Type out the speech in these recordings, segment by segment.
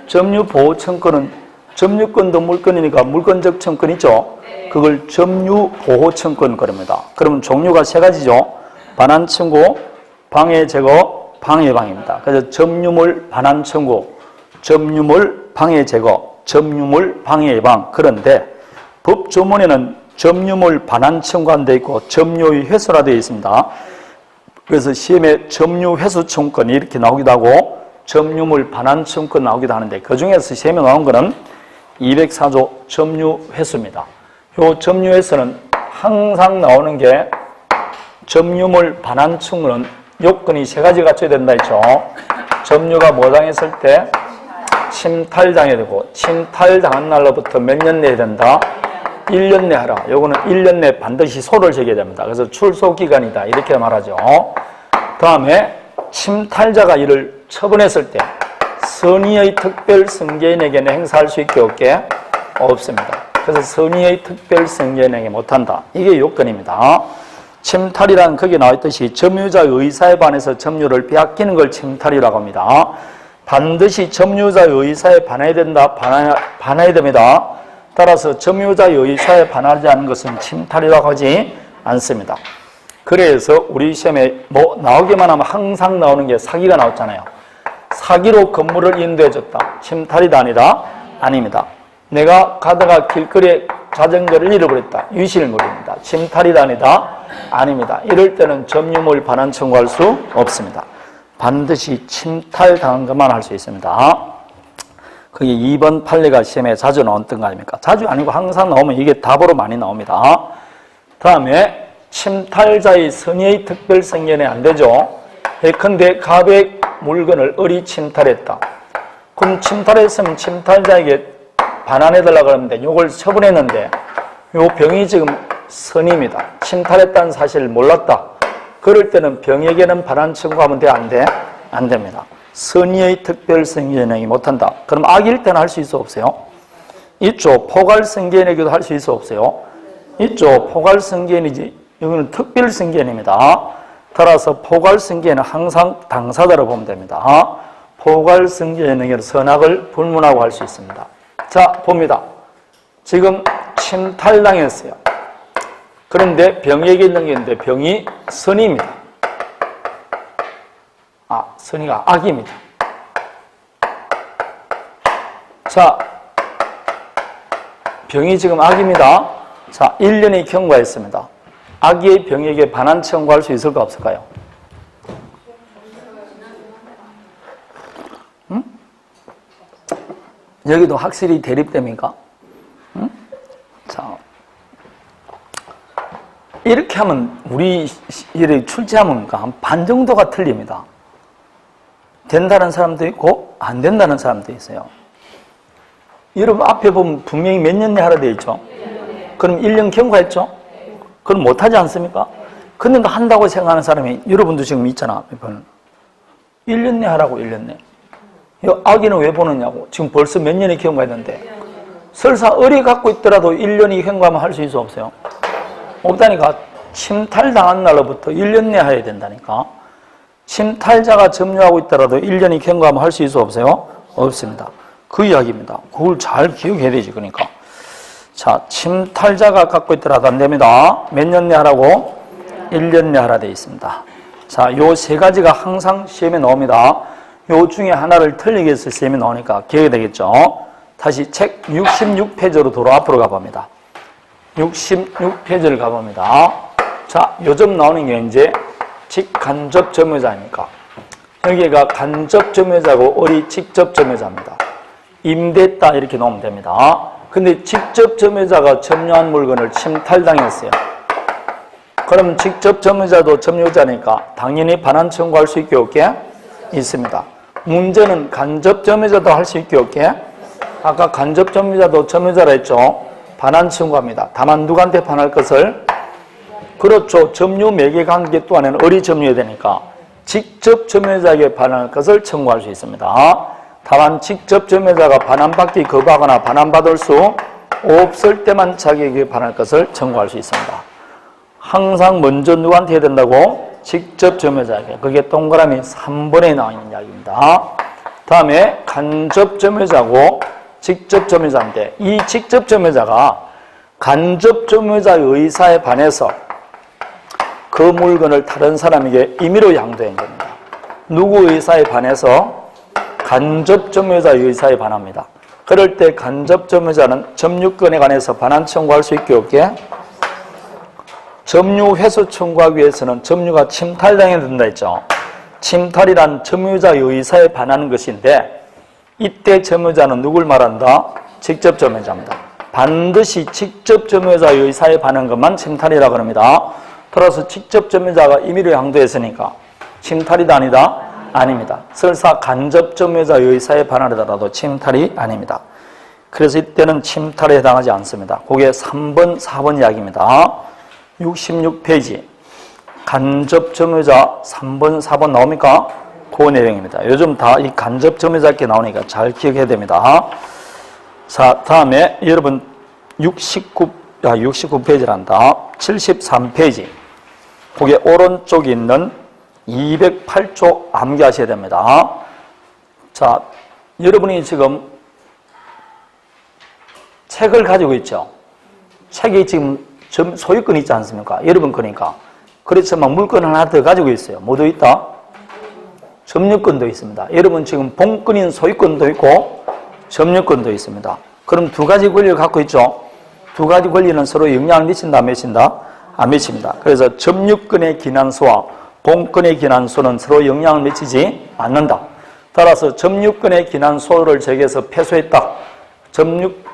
점유보호청구는 점유권도 물건이니까 물건적 청구이죠. 그걸 점유보호청구는 그럽니다. 그러면 종류가 세 가지죠. 반환청구, 방해제거, 방해방입니다. 그래서 점유물 반환청구, 점유물 방해제거, 점유물 방해방. 그런데 법조문에는 점유물 반환청구가 되어 있고 점유의 회수라 되어 있습니다. 그래서 시험에 점유회수청구권이 이렇게 나오기도 하고 점유물 반환청구권 나오기도 하는데 그 중에서 시험에 나온 거는 204조 점유회수입니다. 이 점유회수는 항상 나오는 게 점유물 반환청구는 요건이 세 가지 갖춰야 된다 했죠. 점유가 뭐 당했을 때 침탈당해야 되고 침탈당한 날로부터 몇 년 내야 된다? 1년 내 하라. 요거는 1년 내 반드시 소를 제기해야 됩니다. 그래서 출소기간이다 이렇게 말하죠. 다음에 침탈자가 이를 처분했을 때 선의의 특별 승계인에게는 행사할 수 있게 없게? 없습니다. 그래서 선의의 특별 승계인에게 못한다. 이게 요건입니다. 침탈이란 거기에 나와 있듯이 점유자의 의사에 반해서 점유를 빼앗기는 걸 침탈이라고 합니다. 반드시 점유자의 의사에 반해야 된다. 반해야 됩니다. 따라서 점유자의 의사에 반하지 않는 것은 침탈이라고 하지 않습니다. 그래서 우리 시험에 뭐 나오기만 하면 항상 나오는 게 사기가 나왔잖아요. 사기로 건물을 인도해줬다. 침탈이다 아니다? 아닙니다. 내가 가다가 길거리에 자전거를 잃어버렸다. 유실물입니다. 침탈이다 아니다? 아닙니다. 이럴 때는 점유물 반환 청구할 수 없습니다. 반드시 침탈당한 것만 할 수 있습니다. 그게 2번 판례가 시험에 자주 나왔던 거 아닙니까? 자주 아니고 항상 나오면 이게 답으로 많이 나옵니다. 다음에 침탈자의 선의의 특별승계는 안 되죠. 예컨대 갑의 물건을 을이 침탈했다. 그럼 침탈했으면 침탈자에게 반환해달라고 그러는데 이걸 처분했는데 이 병이 지금 선입니다. 침탈했다는 사실을 몰랐다. 그럴 때는 병에게는 반환 청구하면 돼? 안 돼? 안 됩니다. 선의의 특별승계인에게 못한다. 그럼 악일 때는 할 수 있어 없어요? 있죠. 포괄승계인에게도 할 수 있어 없어요? 있죠. 포괄승계인이지. 여기는 특별승계인입니다. 따라서 포괄승계인은 항상 당사자로 보면 됩니다. 포괄승계인에게는 선악을 불문하고 할 수 있습니다. 자, 봅니다. 지금 침탈당했어요. 그런데 병에게 있는 게 있는데 병이 선입니다. 선의가 악입니다. 자, 병이 지금 악입니다. 자, 1년이 경과했습니다. 악의 병에게 반환 청구할 수 있을까 없을까요? 여기도 확실히 대립됩니까? 자, 이렇게 하면 우리 이렇게 출제하면 한 반 정도가 틀립니다. 된다는 사람도 있고 안 된다는 사람도 있어요. 여러분 앞에 보면 분명히 몇 년 내 하라 되어 있죠? 그럼 1년 경과했죠? 그럼 못하지 않습니까? 근데 한다고 생각하는 사람이 여러분도 지금 있잖아. 1년 내 하라고 1년 내. 악의는 왜 보느냐고. 지금 벌써 몇 년이 경과했는데 설사 을이 갖고 있더라도 1년이 경과하면 할 수 있어 없어요? 없다니까. 침탈당한 날로부터 1년 내 해야 된다니까. 침탈자가 점유하고 있더라도 1년이 경과하면 할 수 있어 없어요? 없습니다. 그 이야기입니다. 그걸 잘 기억해야 되지. 그러니까 자, 침탈자가 갖고 있더라도 안 됩니다. 몇 년 내 하라고? 1년 내 하라 되어 있습니다. 자, 요 세 가지가 항상 시험에 나옵니다. 요 중에 하나를 틀리게 해서 시험에 나오니까 기억이 되겠죠. 다시 책 66페이지로 돌아 앞으로 가봅니다. 66페이지를 가봅니다. 자, 요즘 나오는 게 이제 직간접 점유자입니까? 여기가 간접 점유자고 을이 직접 점유자입니다. 임대했다 이렇게 놓으면 됩니다. 근데 직접 점유자가 점유한 물건을 침탈당했어요. 그럼 직접 점유자도 점유자니까 당연히 반환 청구할 수 있게 없게? 있습니다. 문제는 간접 점유자도 할 수 있게 없게? 아까 간접 점유자도 점유자라 했죠? 반환 청구합니다. 다만 누구한테 반할 것을? 그렇죠. 점유 매개 관계 또한에는 을이 점유해야 되니까 직접 점유자에게 반할 것을 청구할 수 있습니다. 다만 직접 점유자가 반환받기 거부하거나 반환받을 수 없을 때만 자기에게 반할 것을 청구할 수 있습니다. 항상 먼저 누구한테 해야 된다고? 직접 점유자에게. 그게 동그라미 3번에 나와 있는 이야기입니다. 다음에 간접 점유자고 직접 점유자인데 이 직접 점유자가 간접 점유자의 의사에 반해서 그 물건을 다른 사람에게 임의로 양도한 겁니다. 누구 의사에 반해서? 간접 점유자의 의사에 반합니다. 그럴 때 간접 점유자는 점유권에 관해서 반환 청구할 수 있게 없게? 점유 회수 청구하기 위해서는 점유가 침탈당해야 된다 했죠. 침탈이란 점유자의 의사에 반하는 것인데 이때 점유자는 누굴 말한다? 직접 점유자입니다. 반드시 직접 점유자의 의사에 반한 것만 침탈이라고 합니다. 따라서 직접 점유자가 임의로 양도했으니까 침탈이다 아니다? 아닙니다. 설사 간접 점유자의 의사에 반하더라도 침탈이 아닙니다. 그래서 이때는 침탈에 해당하지 않습니다. 그게 3번, 4번 이야기입니다. 66페이지 간접 점유자 3번, 4번 나옵니까? 그 내용입니다. 요즘 다 이 간접 점유자 게 나오니까 잘 기억해야 됩니다. 자, 다음에 여러분 69페이지란다. 73페이지. 거기에 오른쪽에 있는 208조 암기하셔야 됩니다. 자, 여러분이 지금 책을 가지고 있죠. 책이 지금 소유권이 있지 않습니까? 여러분 거니까. 그렇지만 물건 하나 더 가지고 있어요. 뭐도 있다? 점유권도 있습니다. 여러분 지금 본권인 소유권도 있고 점유권도 있습니다. 그럼 두 가지 권리를 갖고 있죠. 두 가지 권리는 서로 영향을 미친다, 안 미친다? 안 미칩니다. 그래서 점유권의 기난수와 본권의 기난수는 서로 영향을 미치지 않는다. 따라서 점유권의 기난소를 제기해서 패소했다.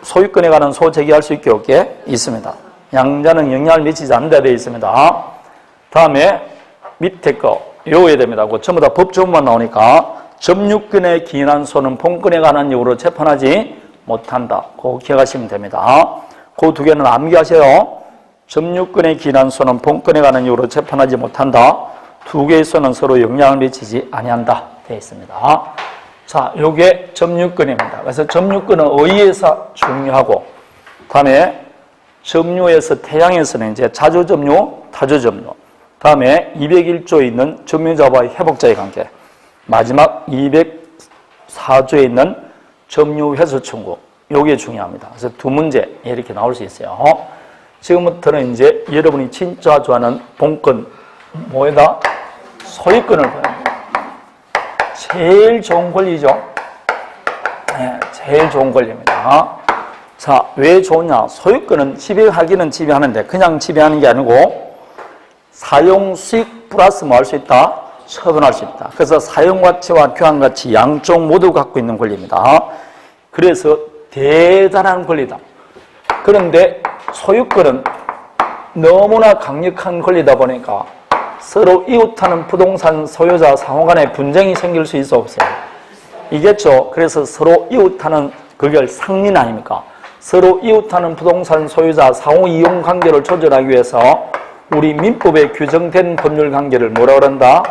소유권에 관한 소 제기할 수 있게 없게 있습니다. 양자는 영향을 미치지 않는다 되어 있습니다. 다음에 밑에 거 외워야 됩니다. 전부 다 법조문만 나오니까 점유권의 기난소는 본권에 관한 이유로 재판하지 못한다. 그거 기억하시면 됩니다. 그 두 개는 암기하세요. 점유권의 기난소는 본권에 관한 이유로 재판하지 못한다. 두 개의 소는 서로 영향을 미치지 아니한다 되어 있습니다. 자, 요게 점유권입니다. 그래서 점유권은 의의에서 중요하고, 다음에 점유에서 태양에서는 이제 자주점유, 타주점유, 다음에 201조에 있는 점유자와의 회복자의 관계, 마지막 204조에 있는 점유 회수 청구, 요게 중요합니다. 그래서 두 문제 이렇게 나올 수 있어요. 지금부터는 이제 여러분이 진짜 좋아하는 본권, 뭐에다? 소유권을 보여요. 제일 좋은 권리죠. 네, 제일 좋은 권리입니다. 자, 왜 좋냐? 소유권은 지배하기는 지배하는데 그냥 지배하는 게 아니고 사용 수익 플러스 뭐 할 수 있다? 처분할 수 있다. 그래서 사용가치와 교환가치 양쪽 모두 갖고 있는 권리입니다. 그래서 대단한 권리다. 그런데 소유권은 너무나 강력한 권리다 보니까 서로 이웃하는 부동산 소유자 상호 간에 분쟁이 생길 수 있어 없어요? 이겠죠. 그래서 서로 이웃하는 그게 상린 아닙니까? 서로 이웃하는 부동산 소유자 상호 이용 관계를 조절하기 위해서 우리 민법에 규정된 법률 관계를 뭐라 그런다?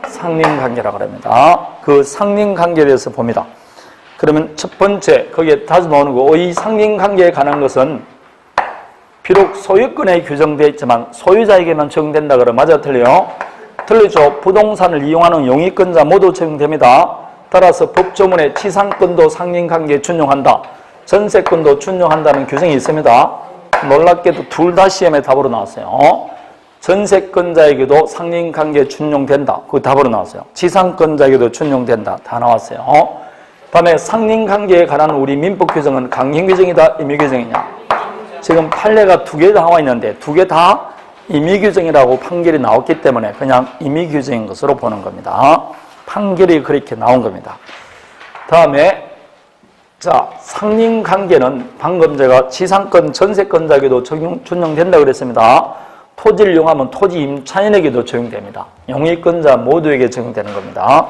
상린 관계라고 합니다. 그 상린 관계에 대해서 봅니다. 그러면 첫 번째, 거기에 다시 나오는 거, 이 상린 관계에 관한 것은 비록 소유권에 규정되어 있지만 소유자에게만 적용된다 그러면 맞아 틀려요? 틀리죠. 부동산을 이용하는 용익권자 모두 적용됩니다. 따라서 법조문에 치상권도 상린관계에 준용한다, 전세권도 준용한다는 규정이 있습니다. 놀랍게도 둘 다 시험에 답으로 나왔어요. 전세권자에게도 상린관계에 준용된다, 그 답으로 나왔어요. 치상권자에게도 준용된다, 다 나왔어요. 다음에 상린관계에 관한 우리 민법 규정은 강행규정이다, 임의규정이냐? 지금 판례가 두 개 다 나와 있는데 두 개 다 임의규정이라고 판결이 나왔기 때문에 그냥 임의규정인 것으로 보는 겁니다. 판결이 그렇게 나온 겁니다. 다음에 자, 상린관계는 방금 제가 지상권, 전세권자에게도 준용된다고 그랬습니다. 토지를 이용하면 토지 임차인에게도 적용됩니다. 용익권자 모두에게 적용되는 겁니다.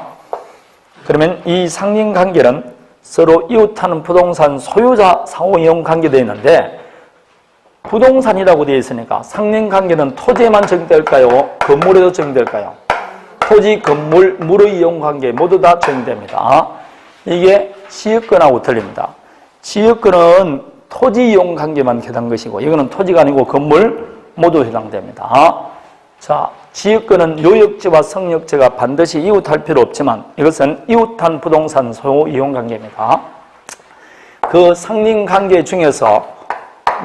그러면 이 상린관계는 서로 이웃하는 부동산 소유자 상호이용 관계되어 있는데 부동산이라고 되어 있으니까 상린관계는 토지에만 적용될까요? 건물에도 적용될까요? 토지, 건물, 물의 이용관계 모두 다 적용됩니다. 이게 지역권하고 틀립니다. 지역권은 토지 이용관계만 해당한 것이고 이거는 토지가 아니고 건물 모두 해당됩니다. 자, 지역권은 요역지와 성역지가 반드시 이웃할 필요 없지만 이것은 이웃한 부동산 소유 이용 관계입니다. 그 상린 관계 중에서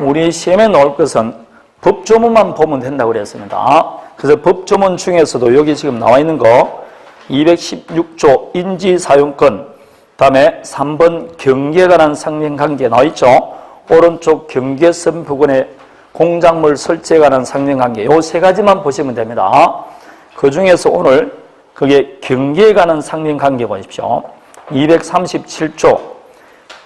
우리 시험에 나올 것은 법조문만 보면 된다고 그랬습니다. 그래서 법조문 중에서도 여기 지금 나와 있는 거 216조 인지사용권, 다음에 3번 경계에 관한 상린 관계 나와 있죠. 오른쪽 경계선 부근에 공작물 설치에 관한 상린 관계, 요 세 가지만 보시면 됩니다. 그 중에서 오늘 그게 경계에 관한 상린 관계 보십시오. 237조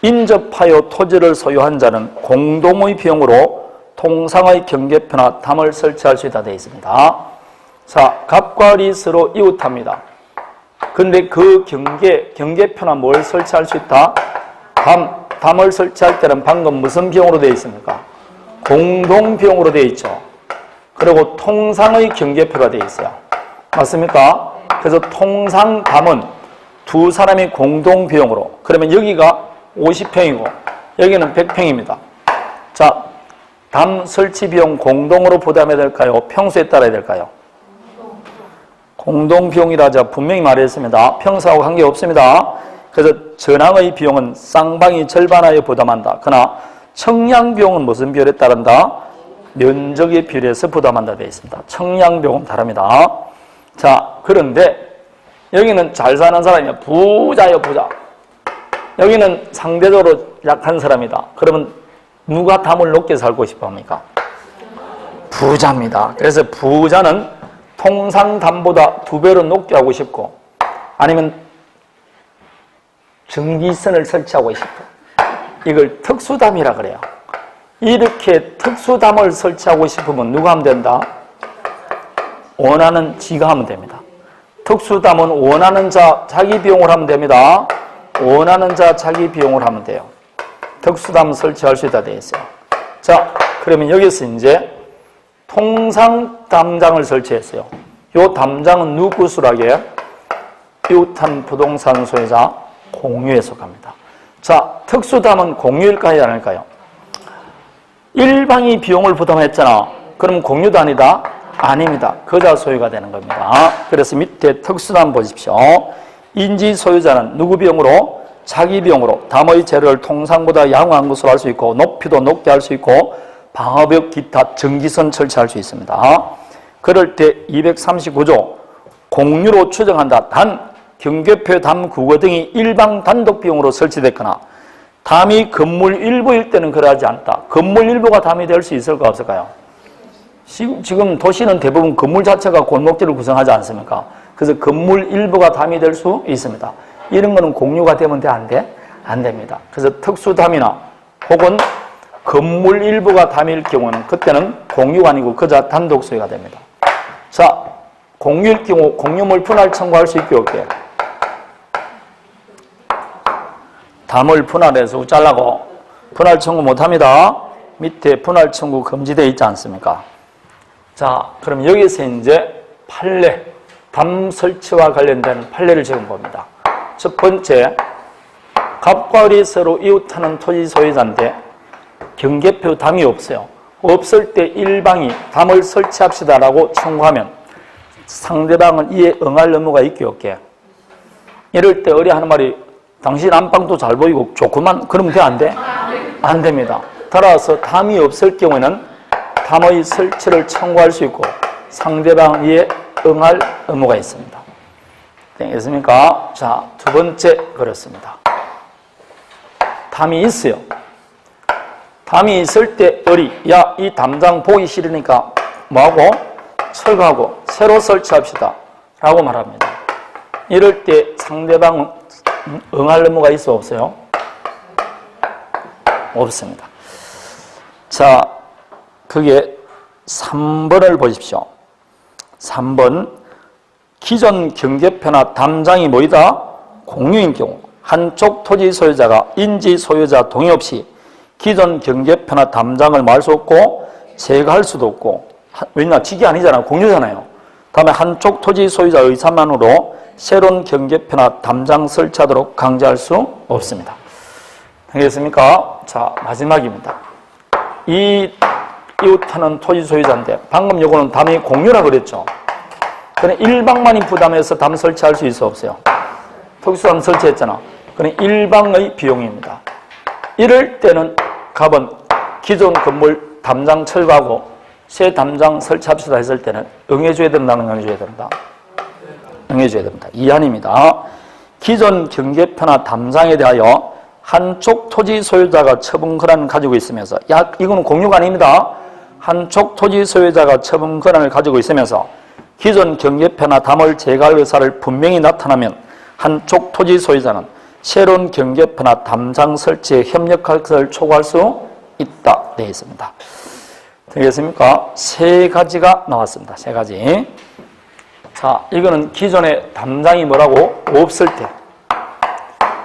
인접하여 토지를 소유한 자는 공동의 비용으로 통상의 경계표나 담을 설치할 수 있다 되어 있습니다. 자, 갑과 리 서로 이웃합니다. 근데 그 경계표나 뭘 설치할 수 있다? 담을 설치할 때는 방금 무슨 비용으로 되어 있습니까? 공동비용으로 되어 있죠. 그리고 통상의 경계표가 되어 있어요. 맞습니까? 그래서 통상 담은 두 사람이 공동비용으로, 그러면 여기가 50평이고 여기는 100평입니다. 자, 담 설치 비용 공동으로 부담해야 될까요? 평수에 따라야 될까요? 공동비용이라 제가 분명히 말했습니다. 평수하고 관계없습니다. 그래서 전항의 비용은 쌍방이 절반하여 부담한다. 그러나 청량비용은 무슨 비율에 따른다? 면적의 비율에서 부담한다 되어 있습니다. 청량비용은 다릅니다. 자, 그런데 여기는 잘 사는 사람이야. 부자예요, 부자. 여기는 상대적으로 약한 사람이다. 그러면 누가 담을 높게 살고 싶어 합니까? 부자입니다. 그래서 부자는 통상 담보다 2배로 높게 하고 싶고, 아니면 전기선을 설치하고 싶어. 이걸 특수담이라 그래요. 이렇게 특수담을 설치하고 싶으면 누가 하면 된다? 원하는 지가 하면 됩니다. 특수담은 원하는 자 자기 비용을 하면 됩니다. 원하는 자 자기 비용을 하면 돼요. 특수담 설치할 수 있다 되어 있어요. 자, 그러면 여기서 이제 통상 담장을 설치했어요. 이 담장은 누구 수락이에요? 이웃한 부동산 소유자 공유에 속합니다. 자, 특수담은 공유일까요, 아닐까요? 일방이 비용을 부담했잖아. 그럼 공유도 아니다? 아닙니다. 그자 소유가 되는 겁니다. 그래서 밑에 특수담 보십시오. 인지 소유자는 누구 비용으로? 자기 비용으로 담의 재료를 통상보다 양호한 것으로 할 수 있고, 높이도 높게 할 수 있고, 방화벽 기타 전기선 설치할 수 있습니다. 그럴 때 239조 공유로 추정한다. 단 경계표 담 구거 등이 일방 단독 비용으로 설치됐거나 담이 건물 일부일 때는 그러하지 않다. 건물 일부가 담이 될 수 있을까 없을까요? 지금 도시는 대부분 건물 자체가 골목길을 구성하지 않습니까? 그래서 건물 일부가 담이 될 수 있습니다. 이런 거는 공유가 되면 돼, 안 돼? 안 됩니다. 그래서 특수담이나 혹은 건물 일부가 담일 경우는 그때는 공유가 아니고 그저 단독 소유가 됩니다. 자, 공유일 경우 공유물 분할 청구할 수 있게 없게. 담을 분할해서 잘라고 분할 청구 못합니다. 밑에 분할 청구 금지되어 있지 않습니까? 자, 그럼 여기서 이제 판례, 담 설치와 관련된 판례를 지금 봅니다. 첫 번째, 갑과 을이 서로 이웃하는 토지 소유자인데 경계표 담이 없어요. 없을 때 일방이 담을 설치합시다라고 청구하면 상대방은 이에 응할 의무가 있게 없게. 이럴 때 을이 하는 말이 당신 안방도 잘 보이고 좋구만. 그러면 돼, 안 돼? 안 됩니다. 따라서 담이 없을 경우에는 담의 설치를 청구할 수 있고 상대방은 이에 응할 의무가 있습니다. 되겠습니까? 자, 두 번째 그렇습니다. 담이 있어요. 담이 있을 때 을이 야, 이 담장 보기 싫으니까 뭐하고? 철거하고 새로 설치합시다 라고 말합니다. 이럴 때 상대방은 응할 의무가 있어 없어요? 없습니다. 자, 그게 3번을 보십시오. 3번, 기존 경계표나 담장이 뭐이다? 공유인 경우 한쪽 토지 소유자가 인지 소유자 동의 없이 기존 경계표나 담장을 말 수 없고 제거할 수도 없고, 왜냐, 직이 아니잖아요. 공유잖아요. 다음에 한쪽 토지 소유자 의사만으로 새로운 경계표나 담장 설치하도록 강제할 수 없습니다. 알겠습니까? 자, 마지막입니다. 이 이웃하는 토지 소유자인데 방금 요거는 담이 공유라 그랬죠. 그럼 1방만이 부담해서 담 설치할 수 있어 없어요? 특수담 설치했잖아. 그럼 1방의 비용입니다. 이럴 때는 갑은 기존 건물 담장 철거하고 새 담장 설치합시다 했을 때는 응해줘야 된다는 응해줘야 된다. 응해줘야 됩니다. 이한입니다. 기존 경계표나 담장에 대하여 한쪽 토지 소유자가 처분 권한을 가지고 있으면서 이거는 공유가 아닙니다. 한쪽 토지 소유자가 처분 권한을 가지고 있으면서 기존 경계표나 담을 제거할 의사를 분명히 나타나면 한쪽 토지 소유자는 새로운 경계표나 담장 설치에 협력할 것을 촉구할 수 있다 되어 있습니다. 되겠습니까? 세 가지가 나왔습니다. 세 가지. 자, 이거는 기존에 담장이 뭐라고? 없을 때.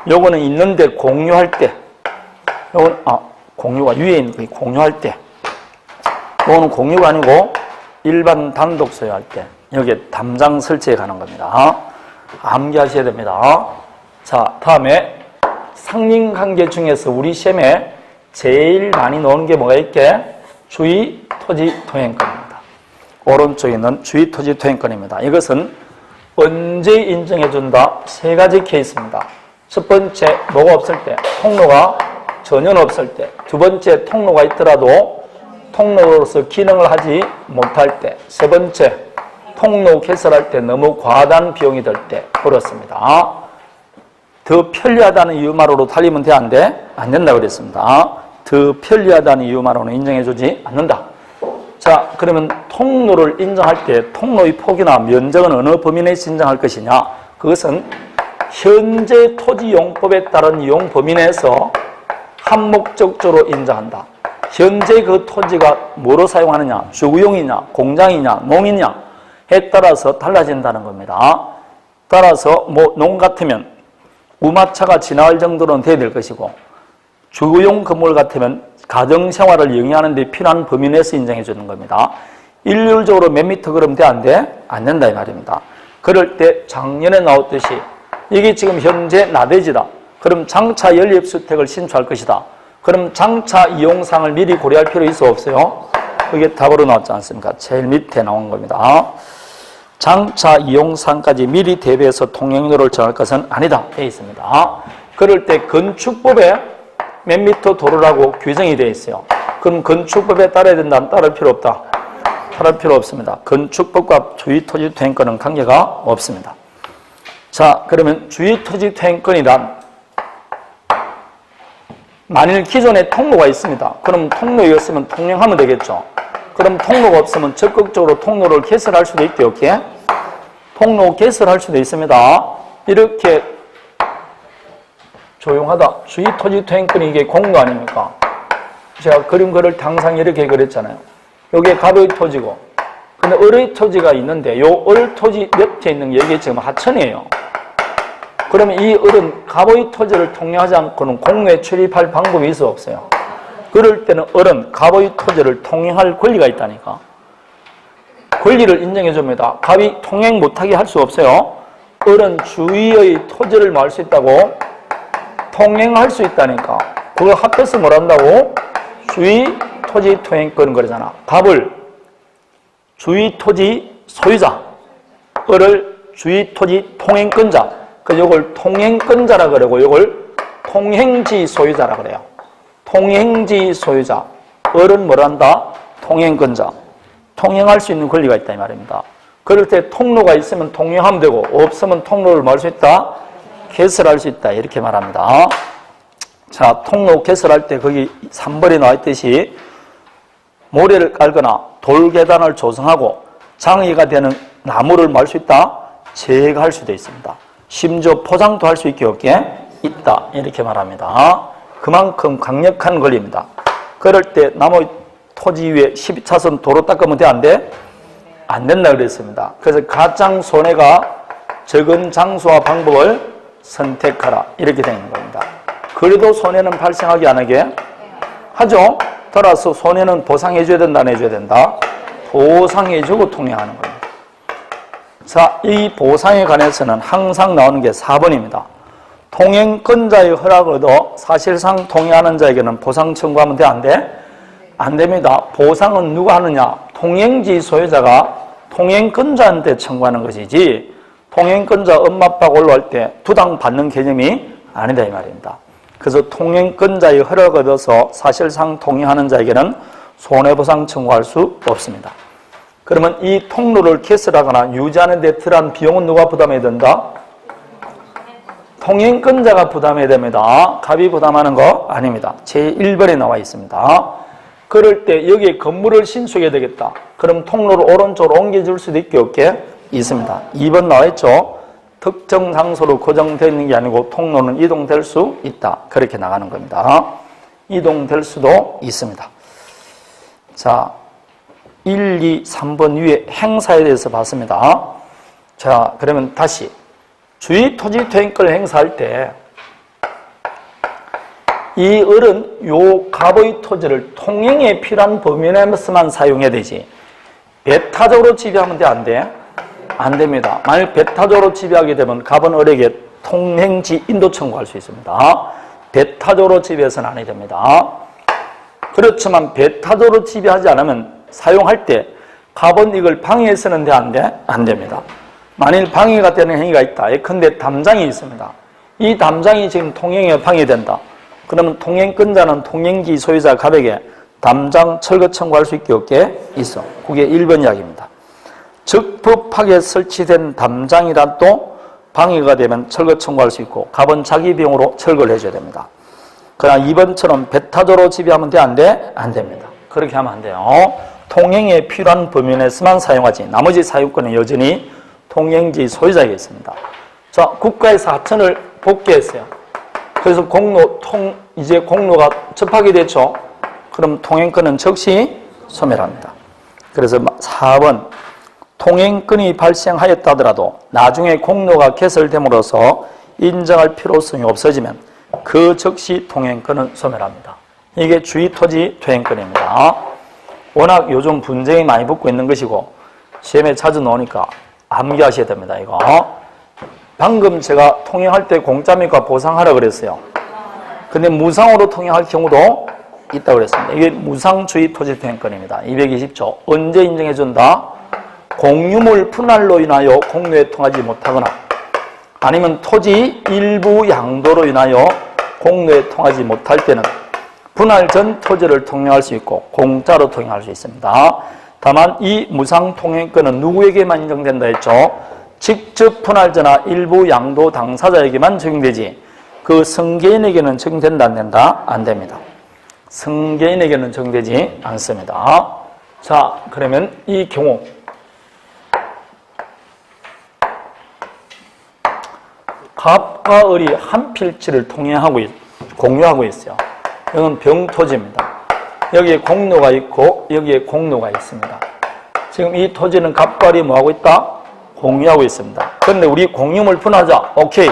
요거는 있는데 공유할 때. 요건 공유가 위에 있는 게 공유할 때. 요거는 공유가 아니고 일반 단독 소유할 때. 여기에 담장 설치에 가는 겁니다. 암기하셔야 됩니다. 자, 다음에 상린관계 중에서 우리 시험에 제일 많이 나오는 게 뭐가 있게? 주의 토지 통행권입니다. 오른쪽에 있는 주의 토지 통행권입니다. 이것은 언제 인정해준다? 세 가지 케이스입니다. 첫 번째, 뭐가 없을 때, 통로가 전혀 없을 때. 두 번째, 통로가 있더라도 통로로서 기능을 하지 못할 때. 세 번째, 통로 개설할 때 너무 과다한 비용이 들 때. 그렇습니다. 더 편리하다는 이유만으로 달리면 돼? 안 돼? 안 된다 그랬습니다. 더 편리하다는 이유만으로는 인정해주지 않는다. 자, 그러면 통로를 인정할 때 통로의 폭이나 면적은 어느 범위 내에서 인정할 것이냐? 그것은 현재 토지용법에 따른 이용 범위 내에서 한목적적으로 인정한다. 현재 그 토지가 뭐로 사용하느냐? 주구용이냐? 공장이냐? 농이냐에 따라서 달라진다는 겁니다. 따라서 농 같으면 우마차가 지나갈 정도는 돼야 될 것이고 주거용 건물 같으면 가정생활을 영위하는 데 필요한 범위 내에서 인정해 주는 겁니다. 일률적으로 몇 미터 그러면 돼? 안 돼? 안 된다 이 말입니다. 그럴 때 작년에 나왔듯이 이게 지금 현재 나대지다. 그럼 장차 연립주택을 신축할 것이다. 그럼 장차 이용상을 미리 고려할 필요 있어 없어요? 그게 답으로 나왔지 않습니까? 제일 밑에 나온 겁니다. 장차 이용상까지 미리 대비해서 통행료를 정할 것은 아니다 되어 있습니다. 그럴 때 건축법에 몇 미터 도로라고 규정이 되어 있어요. 그럼 건축법에 따라야 된다? 따를 필요 없다? 따를 필요 없습니다. 건축법과 주의토지통행권은 관계가 없습니다. 자, 그러면 주의토지통행권이란 만일 기존에 통로가 있습니다. 그럼 통로였으면 통행하면 되겠죠. 그럼 통로가 없으면 적극적으로 통로를 개설할 수도 있대요. 이렇게 통로 개설할 수도 있습니다. 이렇게 조용하다. 주의토지통행권이 이게 공거 아닙니까? 제가 그린 거를 항상 이렇게 그렸잖아요. 여기에 갑의 토지고, 근데 을의 토지가 있는데 요 을 토지 옆에 있는 여기 지금 하천이에요. 그러면 이 을은 갑의 토지를 통행하지 않고는 공로에 출입할 방법이 있어 없어요? 그럴 때는 을은 갑의 토지를 통행할 권리가 있다니까. 권리를 인정해 줍니다. 갑이 통행 못하게 할 수 없어요. 을은 주위의 토지를 뭐 할 수 있다고? 통행할 수 있다니까. 그걸 합해서 뭘 한다고? 주의 토지 통행권 그러잖아. 갑을 주의 토지 소유자, 을을 주의 토지 통행권자. 그래서 이걸 통행권자라 그러고 이걸 통행지 소유자라 그래요. 통행지 소유자. 을은 뭘 한다? 통행권자. 통행할 수 있는 권리가 있다 이 말입니다. 그럴 때 통로가 있으면 통행하면 되고 없으면 통로를 뭐 할 수 있다? 개설할 수 있다 이렇게 말합니다. 자, 통로 개설할 때 거기 3번에 나와 있듯이 모래를 깔거나 돌계단을 조성하고 장애가 되는 나무를 뭐 할 수 있다? 제거할 수도 있습니다. 심지어 포장도 할 수 있게 없게 있다 이렇게 말합니다. 그만큼 강력한 권리입니다. 그럴 때 나무 토지 위에 12차선 도로 닦으면 돼? 안 돼? 안 된다 그랬습니다. 그래서 가장 손해가 적은 장소와 방법을 선택하라 이렇게 되는 겁니다. 그래도 손해는 발생하게 안 하게 하죠. 따라서 손해는 보상해줘야 된다 안 해줘야 된다? 보상해주고 통행하는 겁니다. 자, 이 보상에 관해서는 항상 나오는 게 4번입니다. 통행권자의 허락을 얻어 사실상 통행하는 자에게는 보상 청구하면 돼? 안 돼? 안 됩니다. 보상은 누가 하느냐? 통행지 소유자가 통행권자한테 청구하는 것이지 통행권자 엄마 아빠가 올라올 때 부당받는 개념이 아니다 이 말입니다. 그래서 통행권자의 허락을 얻어서 사실상 통행하는 자에게는 손해보상 청구할 수 없습니다. 그러면 이 통로를 개설하거나 유지하는 데 들어간 비용은 누가 부담해야 된다? 통행권자가 부담해야 됩니다. 갑이 부담하는 거 아닙니다. 제1번에 나와 있습니다. 그럴 때 여기에 건물을 신축해야 되겠다. 그럼 통로를 오른쪽으로 옮겨줄 수도 있게 없게 있습니다. 2번 나와 있죠. 특정 장소로 고정되어 있는 게 아니고 통로는 이동될 수 있다. 그렇게 나가는 겁니다. 이동될 수도 있습니다. 자, 1, 2, 3번 위에 행사에 대해서 봤습니다. 자, 그러면 다시 주의 토지 퇴행권을 행사할 때 이 을은 요 갑의 토지를 통행에 필요한 범위 내에서만 사용해야 되지 배타적으로 지배하면 돼? 안 돼? 안 됩니다. 만약 배타적으로 지배하게 되면 갑은 을에게 통행지 인도 청구할 수 있습니다. 배타적으로 지배해서는 안 해야 됩니다. 그렇지만 배타적으로 지배하지 않으면 사용할 때 갑은 이걸 방해해서는 돼? 안 돼? 안 됩니다. 만일 방해가 되는 행위가 있다. 예컨대 담장이 있습니다. 이 담장이 지금 통행에 방해된다. 그러면 통행권자는 통행지 소유자 갑에게 담장 철거 청구할 수 있게 없게 있어. 그게 1번 이야기입니다. 적법하게 설치된 담장이라도 방해가 되면 철거 청구할 수 있고 갑은 자기 비용으로 철거를 해줘야 됩니다. 그러나 2번처럼 배타적으로 지배하면 돼? 안 돼? 안 됩니다. 그렇게 하면 안 돼요. 통행에 필요한 범위 내에서만 사용하지 나머지 사용권은 여전히 통행지 소유자에게 있습니다. 자, 국가에서 하천을 복귀했어요. 그래서 이제 공로가 접하게 됐죠. 그럼 통행권은 즉시 소멸합니다. 그래서 4번 통행권이 발생하였다더라도 나중에 공로가 개설됨으로써 인정할 필요성이 없어지면 그 즉시 통행권은 소멸합니다. 이게 주의토지 퇴행권입니다. 워낙 요즘 분쟁이 많이 붙고 있는 것이고 시험에 자주 나오니까 암기하셔야 됩니다. 이거 방금 제가 통행할 때 공짜입니까? 보상하라 그랬어요. 근데 무상으로 통행할 경우도 있다고 그랬습니다. 이게 무상주의 토지 퇴행권입니다. 220조. 언제 인정해준다? 공유물 분할로 인하여 공로에 통하지 못하거나 아니면 토지 일부 양도로 인하여 공로에 통하지 못할 때는 분할 전 토지를 통행할 수 있고 공짜로 통행할 수 있습니다. 다만 이 무상 통행권은 누구에게만 인정된다 했죠? 직접 분할자나 일부 양도 당사자에게만 적용되지 그 승계인에게는 적용된다 안 된다? 안 됩니다. 승계인에게는 적용되지 않습니다. 자, 그러면 이 경우 갑과 을이 한 필지를 공유하고 있어요. 이건 병토지입니다. 여기에 공로가 있고 여기에 공로가 있습니다. 지금 이 토지는 갑과 을이 뭐하고 있다? 공유하고 있습니다. 그런데 우리 공유물 분할하자. 오케이.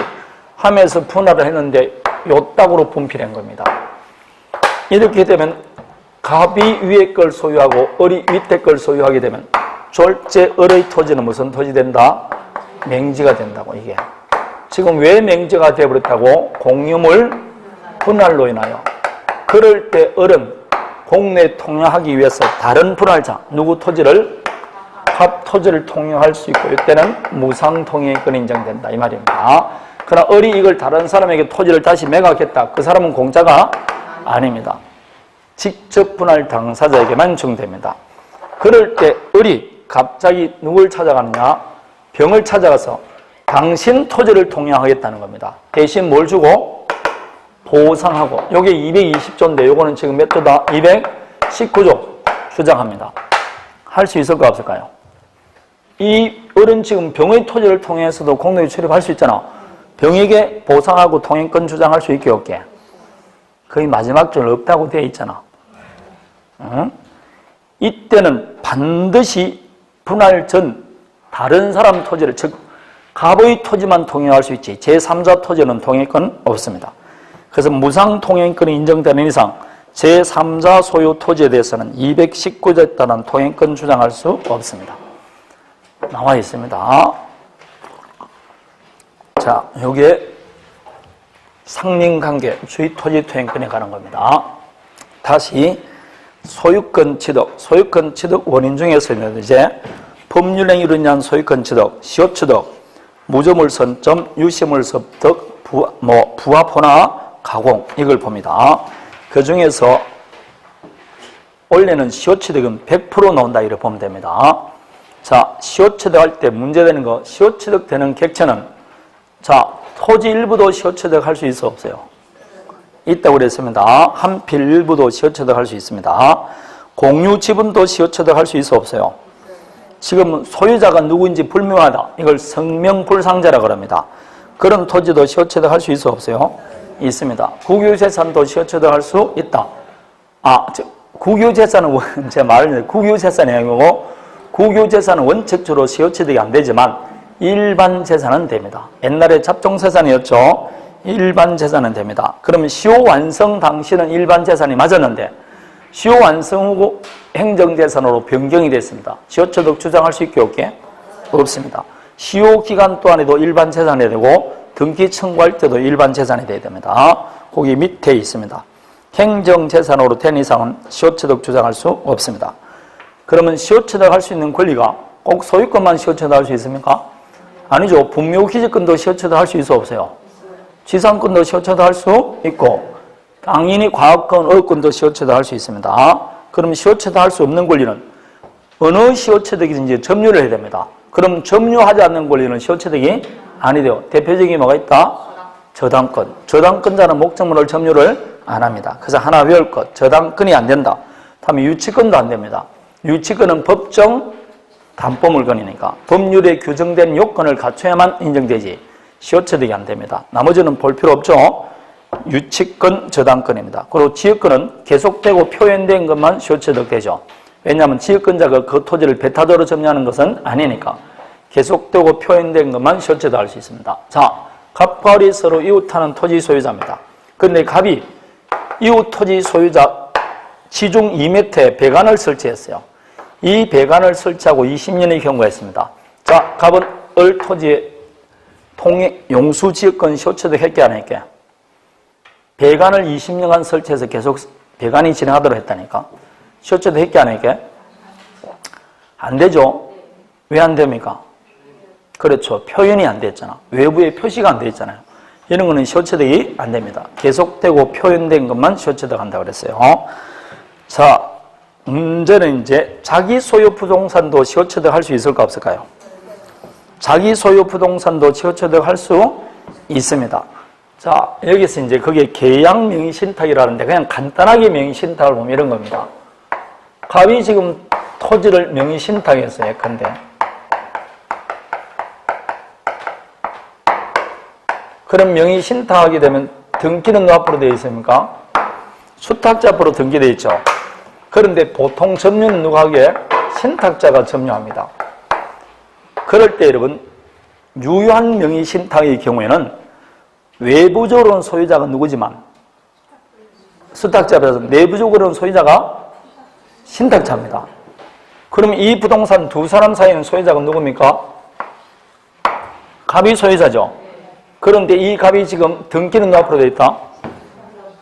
하면서 분할을 했는데 요 땅으로 분필한 겁니다. 이렇게 되면 갑이 위에 걸 소유하고 을이 밑에 걸 소유하게 되면 졸제 을의 토지는 무슨 토지 된다? 맹지가 된다고 이게. 지금 왜 맹지가 되어버렸다고? 공유물 분할로 인하여. 그럴 때 을은 공로에 통용하기 위해서 다른 분할자, 누구 토지를? 갑 토지를 통용할 수 있고 이때는 무상통행권이 인정된다 이 말입니다. 그러나 을이 이걸 다른 사람에게 토지를 다시 매각했다. 그 사람은 공짜가 아닙니다. 직접 분할 당사자에게만 적용됩니다. 그럴 때 을이 갑자기 누굴 찾아가느냐? 병을 찾아가서 당신 토지를 통용하겠다는 겁니다. 대신 뭘 주고? 보상하고. 요게 220조인데 요거는 지금 몇 조다? 219조 주장합니다. 할 수 있을까 없을까요? 이 을은 지금 병의 토지를 통해서도 공로에 출입할 수 있잖아. 병에게 보상하고 통행권 주장할 수 있게 없게. 거의 마지막 줄 없다고 되어 있잖아. 응? 이때는 반드시 분할 전 다른 사람 토지를, 즉 갑의 토지만 통행할 수 있지 제3자 토지는 통행권 없습니다. 그래서 무상 통행권이 인정되는 이상 제3자 소유 토지에 대해서는 219조에 따른 통행권 주장할 수 없습니다. 나와 있습니다. 자, 요게 상린관계, 주의 토지 퇴행권에 관한 겁니다. 다시 소유권 취득 원인 중에서는 이제 법률행위로 인한 소유권 취득, 시효취득, 무조물 선점, 유시물 습득, 부합호나 가공 이걸 봅니다. 그 중에서 원래는 시효취득은 100% 나온다 이렇게 보면 됩니다. 자, 시효취득할 때 문제되는 거, 시효취득되는 객체는 자, 토지 일부도 시효취득할 수 있어 없어요? 있다고 그랬습니다. 한필 일부도 시효취득할 수 있습니다. 공유 지분도 시효취득할 수 있어 없어요? 지금 소유자가 누구인지 불명하다. 이걸 성명불상자라고 합니다. 그런 토지도 시효취득할 수 있어 없어요? 있습니다. 국유재산도 시효취득할 수 있다. 국유재산은 제 말은 국유재산이 아니고 국유재산은 원칙적으로 시효취득이 안 되지만 일반 재산은 됩니다. 옛날에 잡종재산이었죠. 일반 재산은 됩니다. 그러면 시효 완성 당시는 일반 재산이 맞았는데 시효 완성 후 행정재산으로 변경이 됐습니다. 시효취득 주장할 수 있게 없게? 없습니다. 시효 기간 동안에도 일반 재산이 되고 등기 청구할 때도 일반 재산이 돼야 됩니다. 거기 밑에 있습니다. 행정재산으로 된 이상은 시효취득 주장할 수 없습니다. 그러면 시효취득할 수 있는 권리가 꼭 소유권만 시효취득할 수 있습니까? 아니죠. 분묘기지권도 시효취득할 수 있어 없어요? 지상권도 시효취득할 수 있고 당연히 과학권, 어권도 시효취득할 수 있습니다. 그럼 시효취득할 수 없는 권리는 어느 시효취득이든지 점유를 해야 됩니다. 그럼 점유하지 않는 권리는 시효취득이 아니 돼요. 대표적인 뭐가 있다? 저당권. 저당권자는 목적물을 점유를 안 합니다. 그래서 하나 외울 것. 저당권이 안 된다. 다음에 유치권도 안 됩니다. 유치권은 법정 담보물건이니까 법률에 규정된 요건을 갖춰야만 인정되지 시효취득이 안 됩니다. 나머지는 볼 필요 없죠. 유치권, 저당권입니다. 그리고 지역권은 계속되고 표현된 것만 시효취득되죠. 왜냐하면 지역권자가 그 토지를 배타적으로 점유하는 것은 아니니까 계속되고 표현된 것만 시효취득할 수 있습니다. 자, 갑과 을이 서로 이웃하는 토지 소유자입니다. 그런데 갑이 이웃 토지 소유자 지중 2m에 배관을 설치했어요. 이 배관을 설치하고 20년의 경우가 있습니다. 자, 갑은 을 토지에 용수 지역권 시효취득 했게 안 했게? 배관을 20년간 설치해서 계속 배관이 진행하도록 했다니까. 시효취득 했게 안 했게? 안 되죠. 왜 안 됩니까? 그렇죠. 표현이 안 됐잖아. 외부에 표시가 안 돼 있잖아요. 이런 거는 시효취득이 안 됩니다. 계속되고 표현된 것만 시효취득 한다고 그랬어요. 자, 문제는 이제 자기 소유 부동산도 시효취득 할 수 있을까 없을까요? 자기 소유 부동산도 시효취득 할 수 있습니다. 자, 여기서 이제 그게 계약 명의신탁이라는데 그냥 간단하게 명의신탁을 보면 이런 겁니다. 갑이 지금 토지를 명의신탁했어요. 예컨대. 그럼 명의신탁하게 되면 등기는 누구 앞으로 되어 있습니까? 수탁자 앞으로 등기되어 있죠. 그런데 보통 점유는 누가 하게? 신탁자가 점유합니다. 그럴 때 여러분 유효한 명의신탁의 경우에는 외부적으로는 소유자가 누구지만 수탁자라서 내부적으로는 소유자가 신탁자입니다. 그럼 이 부동산 두 사람 사이에는 소유자가 누굽니까? 갑이 소유자죠. 그런데 이 갑이 지금 등기는 누구 앞으로 되어 있다?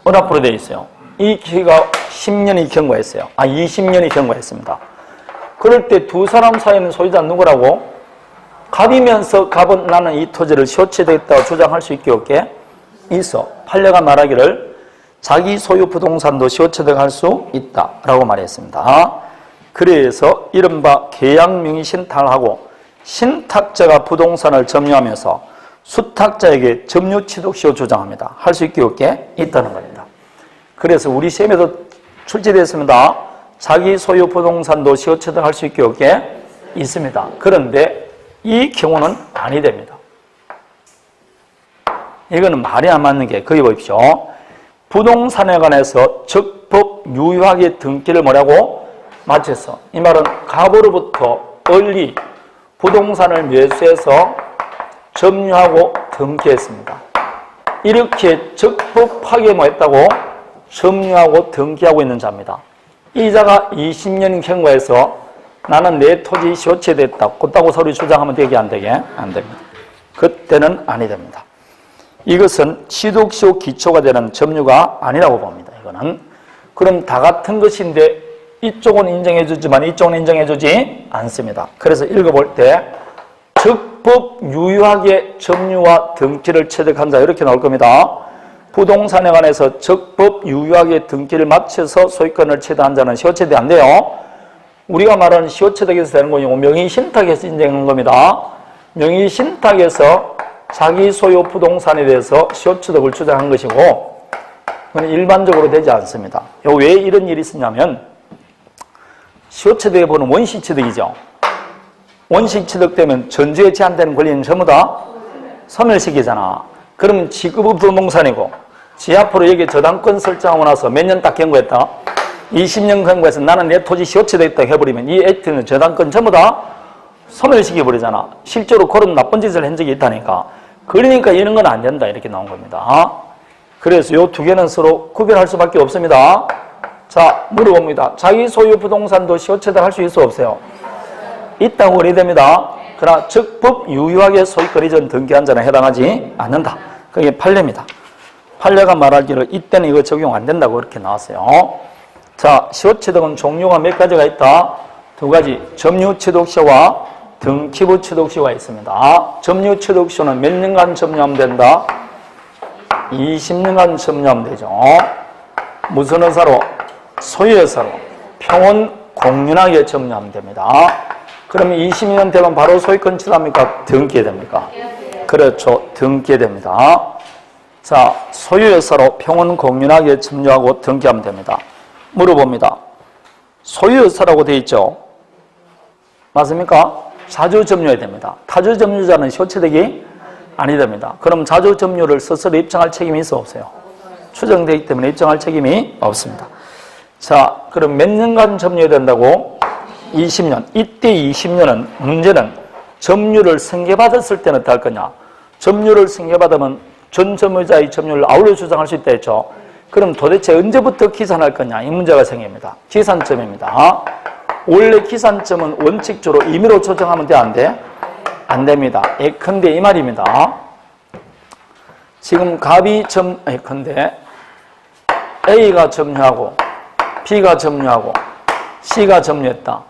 은 앞으로 되어 있어요. 이 기가 10년이 경과했어요. 20년이 경과했습니다. 그럴 때 두 사람 사이에는 소유자는 누구라고? 갑이면서 갑은 나는 이 토지를 시효취득했다고 주장할 수 있게 없게 있어. 판례가 말하기를 자기 소유 부동산도 시효취득할 수 있다라고 말했습니다. 그래서 이른바 계약명의 신탁을 하고 신탁자가 부동산을 점유하면서 수탁자에게 점유취득 시효 주장합니다. 할 수 있게 없게 있다는 겁니다. 그래서 우리 시험에도 출제됐습니다. 자기 소유 부동산도 시효취득할 수 있게 없게 있습니다. 그런데 이 경우는 아니 됩니다. 이거는 말이 안 맞는 게 거기 보십시오. 부동산에 관해서 적법 유효하게 등기를 뭐라고? 마쳤어. 이 말은 갑으로부터 을이 부동산을 매수해서 점유하고 등기했습니다. 이렇게 적법하게 뭐 했다고? 점유하고 등기하고 있는 자입니다. 이 자가 20년 경과해서 나는 내 토지 시효취됐다. 그렇다고 서로 주장하면 되게 안 되게? 안 됩니다. 그때는 아니 됩니다. 이것은 취득시효 기초가 되는 점유가 아니라고 봅니다. 이거는. 그럼 다 같은 것인데 이쪽은 인정해주지만 이쪽은 인정해주지 않습니다. 그래서 읽어볼 때 적법 유효하게 점유와 등기를 취득한 자 이렇게 나올 겁니다. 부동산에 관해서 적법 유효하게 등기를 마쳐서 소유권을 취득한 자는 시효취득이 안 돼요. 우리가 말하는 시효취득에서 되는 거요 명의신탁에서 인정한 겁니다. 명의신탁에서 자기 소유 부동산에 대해서 시효취득을 주장한 것이고 그건 일반적으로 되지 않습니다. 왜 이런 일이 있었냐면 시효취득에 보는 원시취득이죠. 원시취득되면 전주에 제한되는 권리는 전부 다 소멸시키잖아. 그러면 지급의 부동산이고 지 앞으로 여기 저당권 설정하고 나서 몇 년 딱 경고했다? 20년 경고해서 나는 내 토지 시효취득했다 해버리면 이 액트는 저당권 전부 다 소멸시켜버리잖아. 실제로 그런 나쁜 짓을 한 적이 있다니까. 그러니까 이런 건 안 된다 이렇게 나온 겁니다. 그래서 이 두 개는 서로 구별할 수밖에 없습니다. 자, 물어봅니다. 자기 소유 부동산도 시효취득 할 수 있어 없어요? 있다고 그래야 그러나 적법 유효하게 소유권 이전 등기한 자는 해당하지 않는다. 그게 판례입니다. 판례가 말하기를 이때는 이거 적용 안 된다고 그렇게 나왔어요. 자, 시효취득은 종류가 몇 가지가 있다? 두 가지. 점유취득시효와 등기부취득시효가 있습니다. 점유취득시효는 몇 년간 점유하면 된다? 20년간 점유하면 되죠. 무슨 의사로? 소유의사로 평온 공윤하게 점유하면 됩니다. 그러면 20년 되면 바로 소유권 취득합니까? 등기됩니까? 그렇죠. 등기됩니다. 자, 소유의사로 평온 공윤하게 점유하고 등기하면 됩니다. 물어봅니다. 소유의사라고 되어 있죠? 맞습니까? 자주 점유해야 됩니다. 타주 점유자는 시효취득이 아니 됩니다. 그럼 자주 점유를 스스로 입증할 책임이 있어 없어요? 추정되기 때문에 입증할 책임이 없습니다. 자, 그럼 몇 년간 점유해야 된다고? 20년. 이때 20년은 문제는 점유를 승계받았을 때는 어떻게 할 거냐? 점유를 승계받으면 전 점유자의 점유를 아울러 주장할 수 있다 했죠. 그럼 도대체 언제부터 기산할 거냐? 이 문제가 생깁니다. 기산점입니다. 원래 기산점은 원칙적으로 임의로 조정하면 돼? 안 돼? 안 됩니다. 예컨대 이 말입니다. 지금 갑이 예컨대 A가 점유하고 B가 점유하고 C가 점유했다.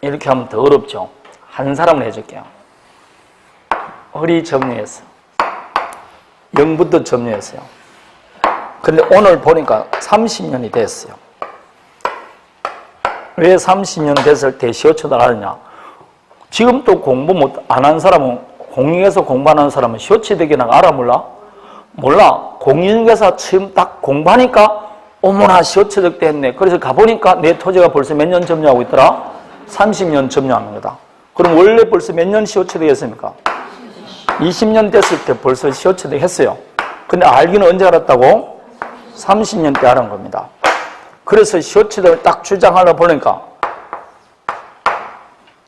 이렇게 하면 더 어렵죠. 한 사람을 해줄게요. 을이 점유했어. 0부터 점유했어요. 근데 오늘 보니까 30년이 됐어요. 왜 30년 됐을 때 시효취득을 하느냐? 지금 또 공부 안 한 사람은, 공인에서 공부하는 사람은 시효취득이나 알아 몰라? 몰라. 공인중개사 처음 딱 공부하니까 어머나 시효취득 됐네. 그래서 가보니까 내 토지가 벌써 몇 년 점유하고 있더라? 30년 점유하는 거다. 그럼 원래 벌써 몇 년 시효취득 했습니까? 20년 됐을 때 벌써 시효취득 했어요. 근데 알기는 언제 알았다고? 30년 때 알은 겁니다. 그래서 시효취득을 딱 주장하려 보니까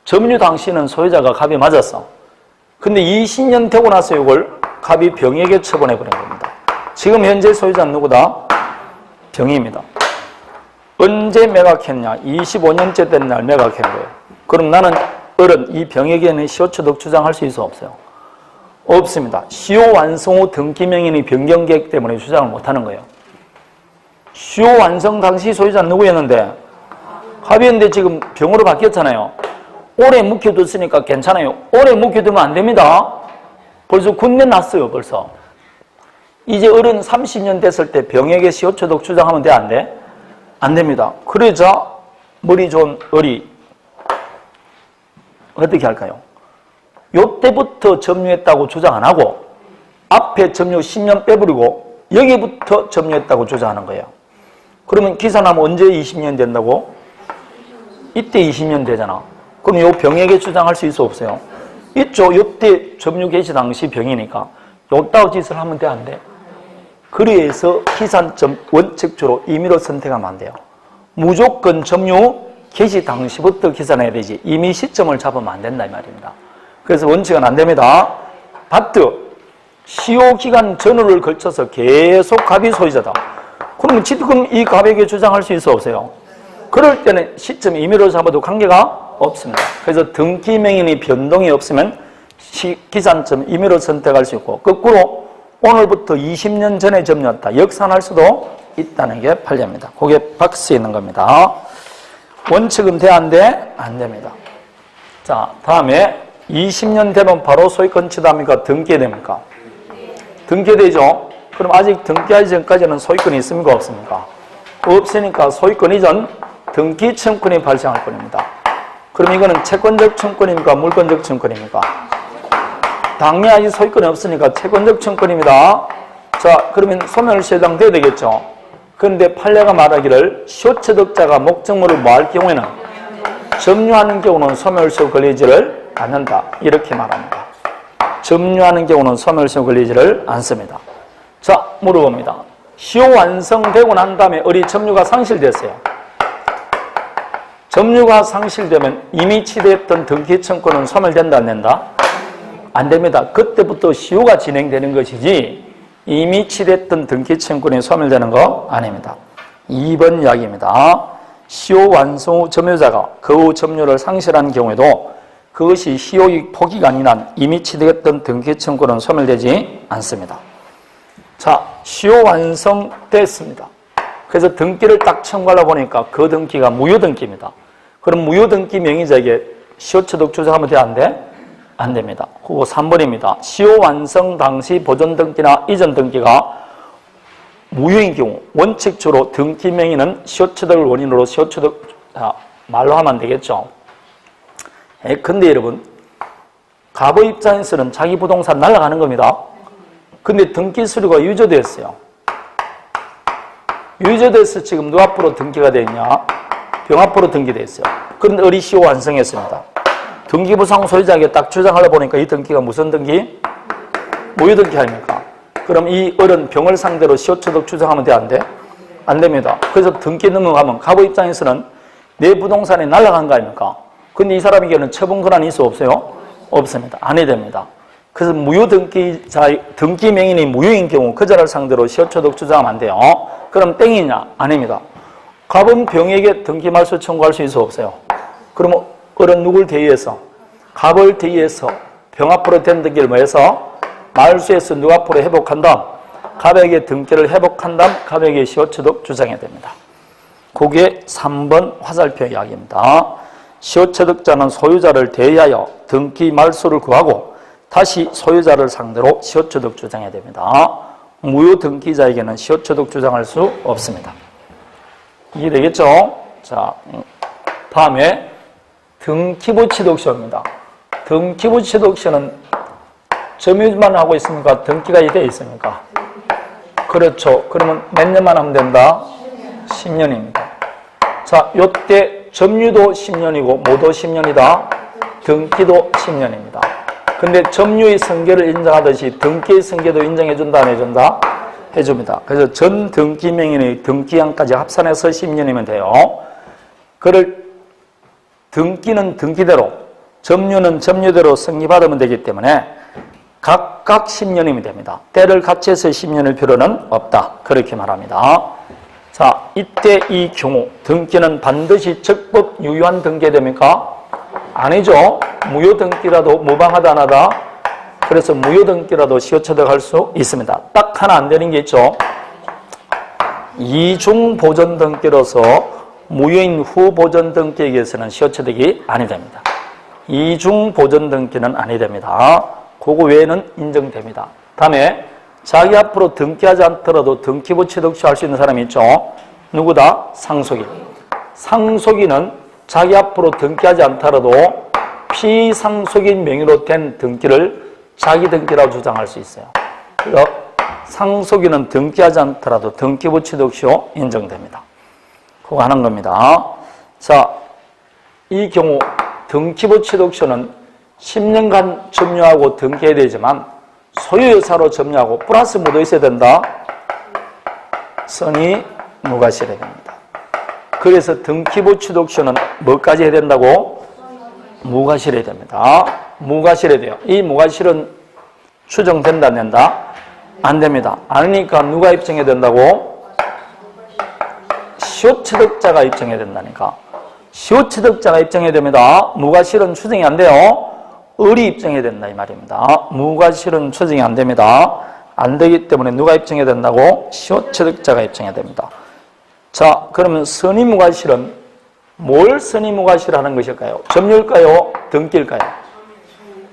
점유 당시는 소유자가 갑이 맞았어. 근데 20년 되고 나서 이걸 갑이 병에게 처분해버린 겁니다. 지금 현재 소유자는 누구다? 병입니다. 언제 매각했냐? 25년째 된 날 매각한 거예요. 그럼 나는 을은 이 병에게는 시효취득 주장할 수 있어 없어요? 없습니다. 시효 완성 후 등기명인이 변경계획 때문에 주장을 못하는 거예요. 시효 완성 당시 소유자는 누구였는데? 갑이었는데 지금 병으로 바뀌었잖아요. 오래 묵혀뒀으니까 괜찮아요. 오래 묵혀두면 안 됩니다. 벌써 군내 났어요. 벌써. 이제 을은 30년 됐을 때 병에게 시효취득 주장하면 돼? 안 돼? 안 됩니다. 그러자 머리 좋은 을이 어떻게 할까요? 요때부터 점유했다고 주장 안 하고 앞에 점유 10년 빼버리고 여기부터 점유했다고 주장하는 거예요. 그러면 기산하면 언제 20년 된다고? 이때 20년 되잖아. 그럼 요 병에게 주장할 수 있어 없어요? 있죠. 요때 점유 개시 당시 병이니까 요따위 짓을 하면 돼? 안 돼? 그래서 기산점 원칙적으로 임의로 선택하면 안 돼요. 무조건 점유 개시 당시부터 기산해야 되지 임의 시점을 잡으면 안 된다 이 말입니다. 그래서 원칙은 안 됩니다. 바트 시효기간 전후를 걸쳐서 계속 갑이 소유자다. 그러면 지금 이 갑에게 주장할 수 있어 없어요? 그럴 때는 시점 임의로 잡아도 관계가 없습니다. 그래서 등기명인이 변동이 없으면 기산점 임의로 선택할 수 있고 거꾸로 오늘부터 20년 전에 점유했다. 역산할 수도 있다는 게 판례입니다. 그게 박스에 있는 겁니다. 원칙은 돼, 안 돼? 안 됩니다. 자, 다음에 20년 되면 바로 소유권 취득합니까? 등기됩니까? 등기되죠? 그럼 아직 등기하기 전까지는 소유권이 있습니까? 없습니까? 없으니까 소유권 이전 등기 청구권이 발생할 겁니다. 그럼 이거는 채권적 청구권입니까? 물권적 청구권입니까? 당연히 아직 소유권이 없으니까 채권적 청구권입니다. 자, 그러면 소멸시 해당돼야 되겠죠? 그런데 판례가 말하기를 시효취득자가 목적물을 뭐할 경우에는 점유하는 경우는 소멸시효 걸리지를 않는다. 이렇게 말합니다. 점유하는 경우는 소멸시효 걸리지를 않습니다. 자, 물어봅니다. 시효 완성되고 난 다음에 어디 점유가 상실됐어요. 점유가 상실되면 이미 취득했던 등기 청구는 소멸된다, 안 된다? 안 됩니다. 그때부터 시효가 진행되는 것이지 이미 취득했던 등기 청구권이 소멸되는 거 아닙니다. 2번 이야기입니다. 시효 완성 후 점유자가 그 후 점유를 상실한 경우에도 그것이 시효의 포기가 아닌 한 이미 취득했던 등기 청구는 소멸되지 않습니다. 자, 시효 완성됐습니다. 그래서 등기를 딱 청구하려 보니까 그 등기가 무효등기입니다. 그럼 무효등기 명의자에게 시효취득 주장하면 돼, 안 돼? 안 됩니다. 그거 3번입니다. 시효 완성 당시 보존 등기나 이전 등기가 무효인 경우 원칙적으로 등기 명의는 시효취득을 원인으로 시효취득, 말로 하면 안 되겠죠. 근데 여러분, 갑의 입장에서는 자기 부동산 날아가는 겁니다. 근데 등기 서류가 유효됐어요. 유효돼서 지금 누구 앞으로 등기가 되어 있냐? 병 앞으로 등기되어 있어요. 그런데 어리 시효 완성했습니다. 등기부상 소유자에게 딱 주장하다 보니까 이 등기가 무슨 등기? 무효등기 아닙니까? 그럼 이 어른 병을 상대로 시효취득 주장하면 돼, 안 돼? 안 됩니다. 그래서 등기 넘어가면 갑의 입장에서는 내 부동산이 날아간 거 아닙니까? 근데 이 사람에게는 처분 권한이 있어, 없어요? 없습니다. 안 해야 됩니다. 그래서 무효등기자, 등기 명인이 무효인 경우 그 자를 상대로 시효취득 주장하면 안 돼요. 그럼 땡이냐? 아닙니다. 갑은 병에게 등기 말소 청구할 수 있어, 없어요? 그러면 어른 누굴 대의해서? 갑을 대의해서 병 앞으로 된 등기를 뭐해서? 말소해서 누구 앞으로 회복한 다음 갑에게 등기를 회복한 다음 갑에게 시효취득 주장해야 됩니다. 그게 3번 화살표 이야기입니다. 시효취득자는 소유자를 대의하여 등기 말소를 구하고 다시 소유자를 상대로 시효취득 주장해야 됩니다. 무효등기자에게는 시효취득 주장할 수 없습니다. 이해되겠죠? 자, 다음에 등기부취득시효입니다. 등기부취득시효는 점유만 하고 있습니까? 등기가 되어 있습니까? 그렇죠. 그러면 몇 년만 하면 된다? 10년입니다. 자, 요때 점유도 10년이고 뭐도 10년이다? 등기도 10년입니다. 근데 점유의 승계를 인정하듯이 등기의 승계도 인정해준다, 안 해준다? 해줍니다. 그래서 전 등기 명인의 등기한까지 합산해서 10년이면 돼요. 그를 등기는 등기대로, 점유는 점유대로 승계받으면 되기 때문에 각각 10년이면 됩니다. 때를 같이 해서 10년일 필요는 없다. 그렇게 말합니다. 자, 이때 이 경우 등기는 반드시 적법 유효한 등기가 됩니까? 아니죠. 무효등기라도 무방하다 안 하다. 그래서 무효등기라도 시효취득할 수 있습니다. 딱 하나 안 되는 게 있죠. 이중보존등기로서 무효인 후보존등기에게서는 시효취득이 아니 됩니다. 이중보존등기는 아니 됩니다. 그거 외에는 인정됩니다. 다음에 자기 앞으로 등기하지 않더라도 등기부 취득시 할 수 있는 사람이 있죠. 누구다? 상속인. 상속인은 자기 앞으로 등기하지 않더라도 피상속인 명의로 된 등기를 자기 등기라고 주장할 수 있어요. 그래서 상속인은 등기하지 않더라도 등기부 취득시효 인정됩니다. 그거 하는 겁니다. 자, 이 경우 등기부 취득시효는 10년간 점유하고 등기해야 되지만 소유여사로 점유하고 플러스 뭐도 있어야 된다? 선의 무과실해야 됩니다. 그래서 등기부 취득시효는 뭐까지 해야 된다고? 무과실해야 됩니다. 무과실해야 돼요. 이 무과실은 추정된다, 안 된다? 안 됩니다. 아니니까 누가 입증해야 된다고? 시효취득자가 입증해야 된다니까. 시효취득자가 입증해야 됩니다. 무과실은 추정이 안 돼요. 을이 입증해야 된다 이 말입니다. 무과실은 추정이 안 됩니다. 안 되기 때문에 누가 입증해야 된다고? 시효취득자가 입증해야 됩니다. 자, 그러면 선의무과실은 뭘 선의무과실하는 것일까요? 점유일까요? 등기일까요?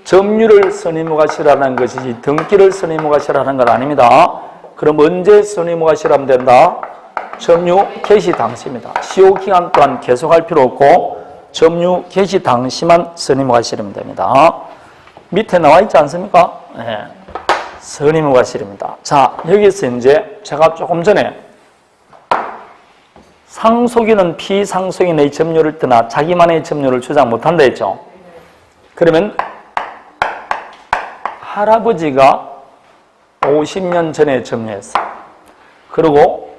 점유를 선의무과실하는 것이지 등기를 선의무과실하는 건 아닙니다. 그럼 언제 선의무과실하면 된다? 점유 개시 당시입니다. 시효기간 또한 계속할 필요 없고 점유 개시 당시만 선의무과실이면 됩니다. 밑에 나와 있지 않습니까? 네. 선의무과실입니다. 자, 여기서 이제 제가 조금 전에 상속인은 피상속인의 점유를 떠나 자기만의 점유를 주장 못한다 했죠. 그러면 할아버지가 50년 전에 점유했어요. 그리고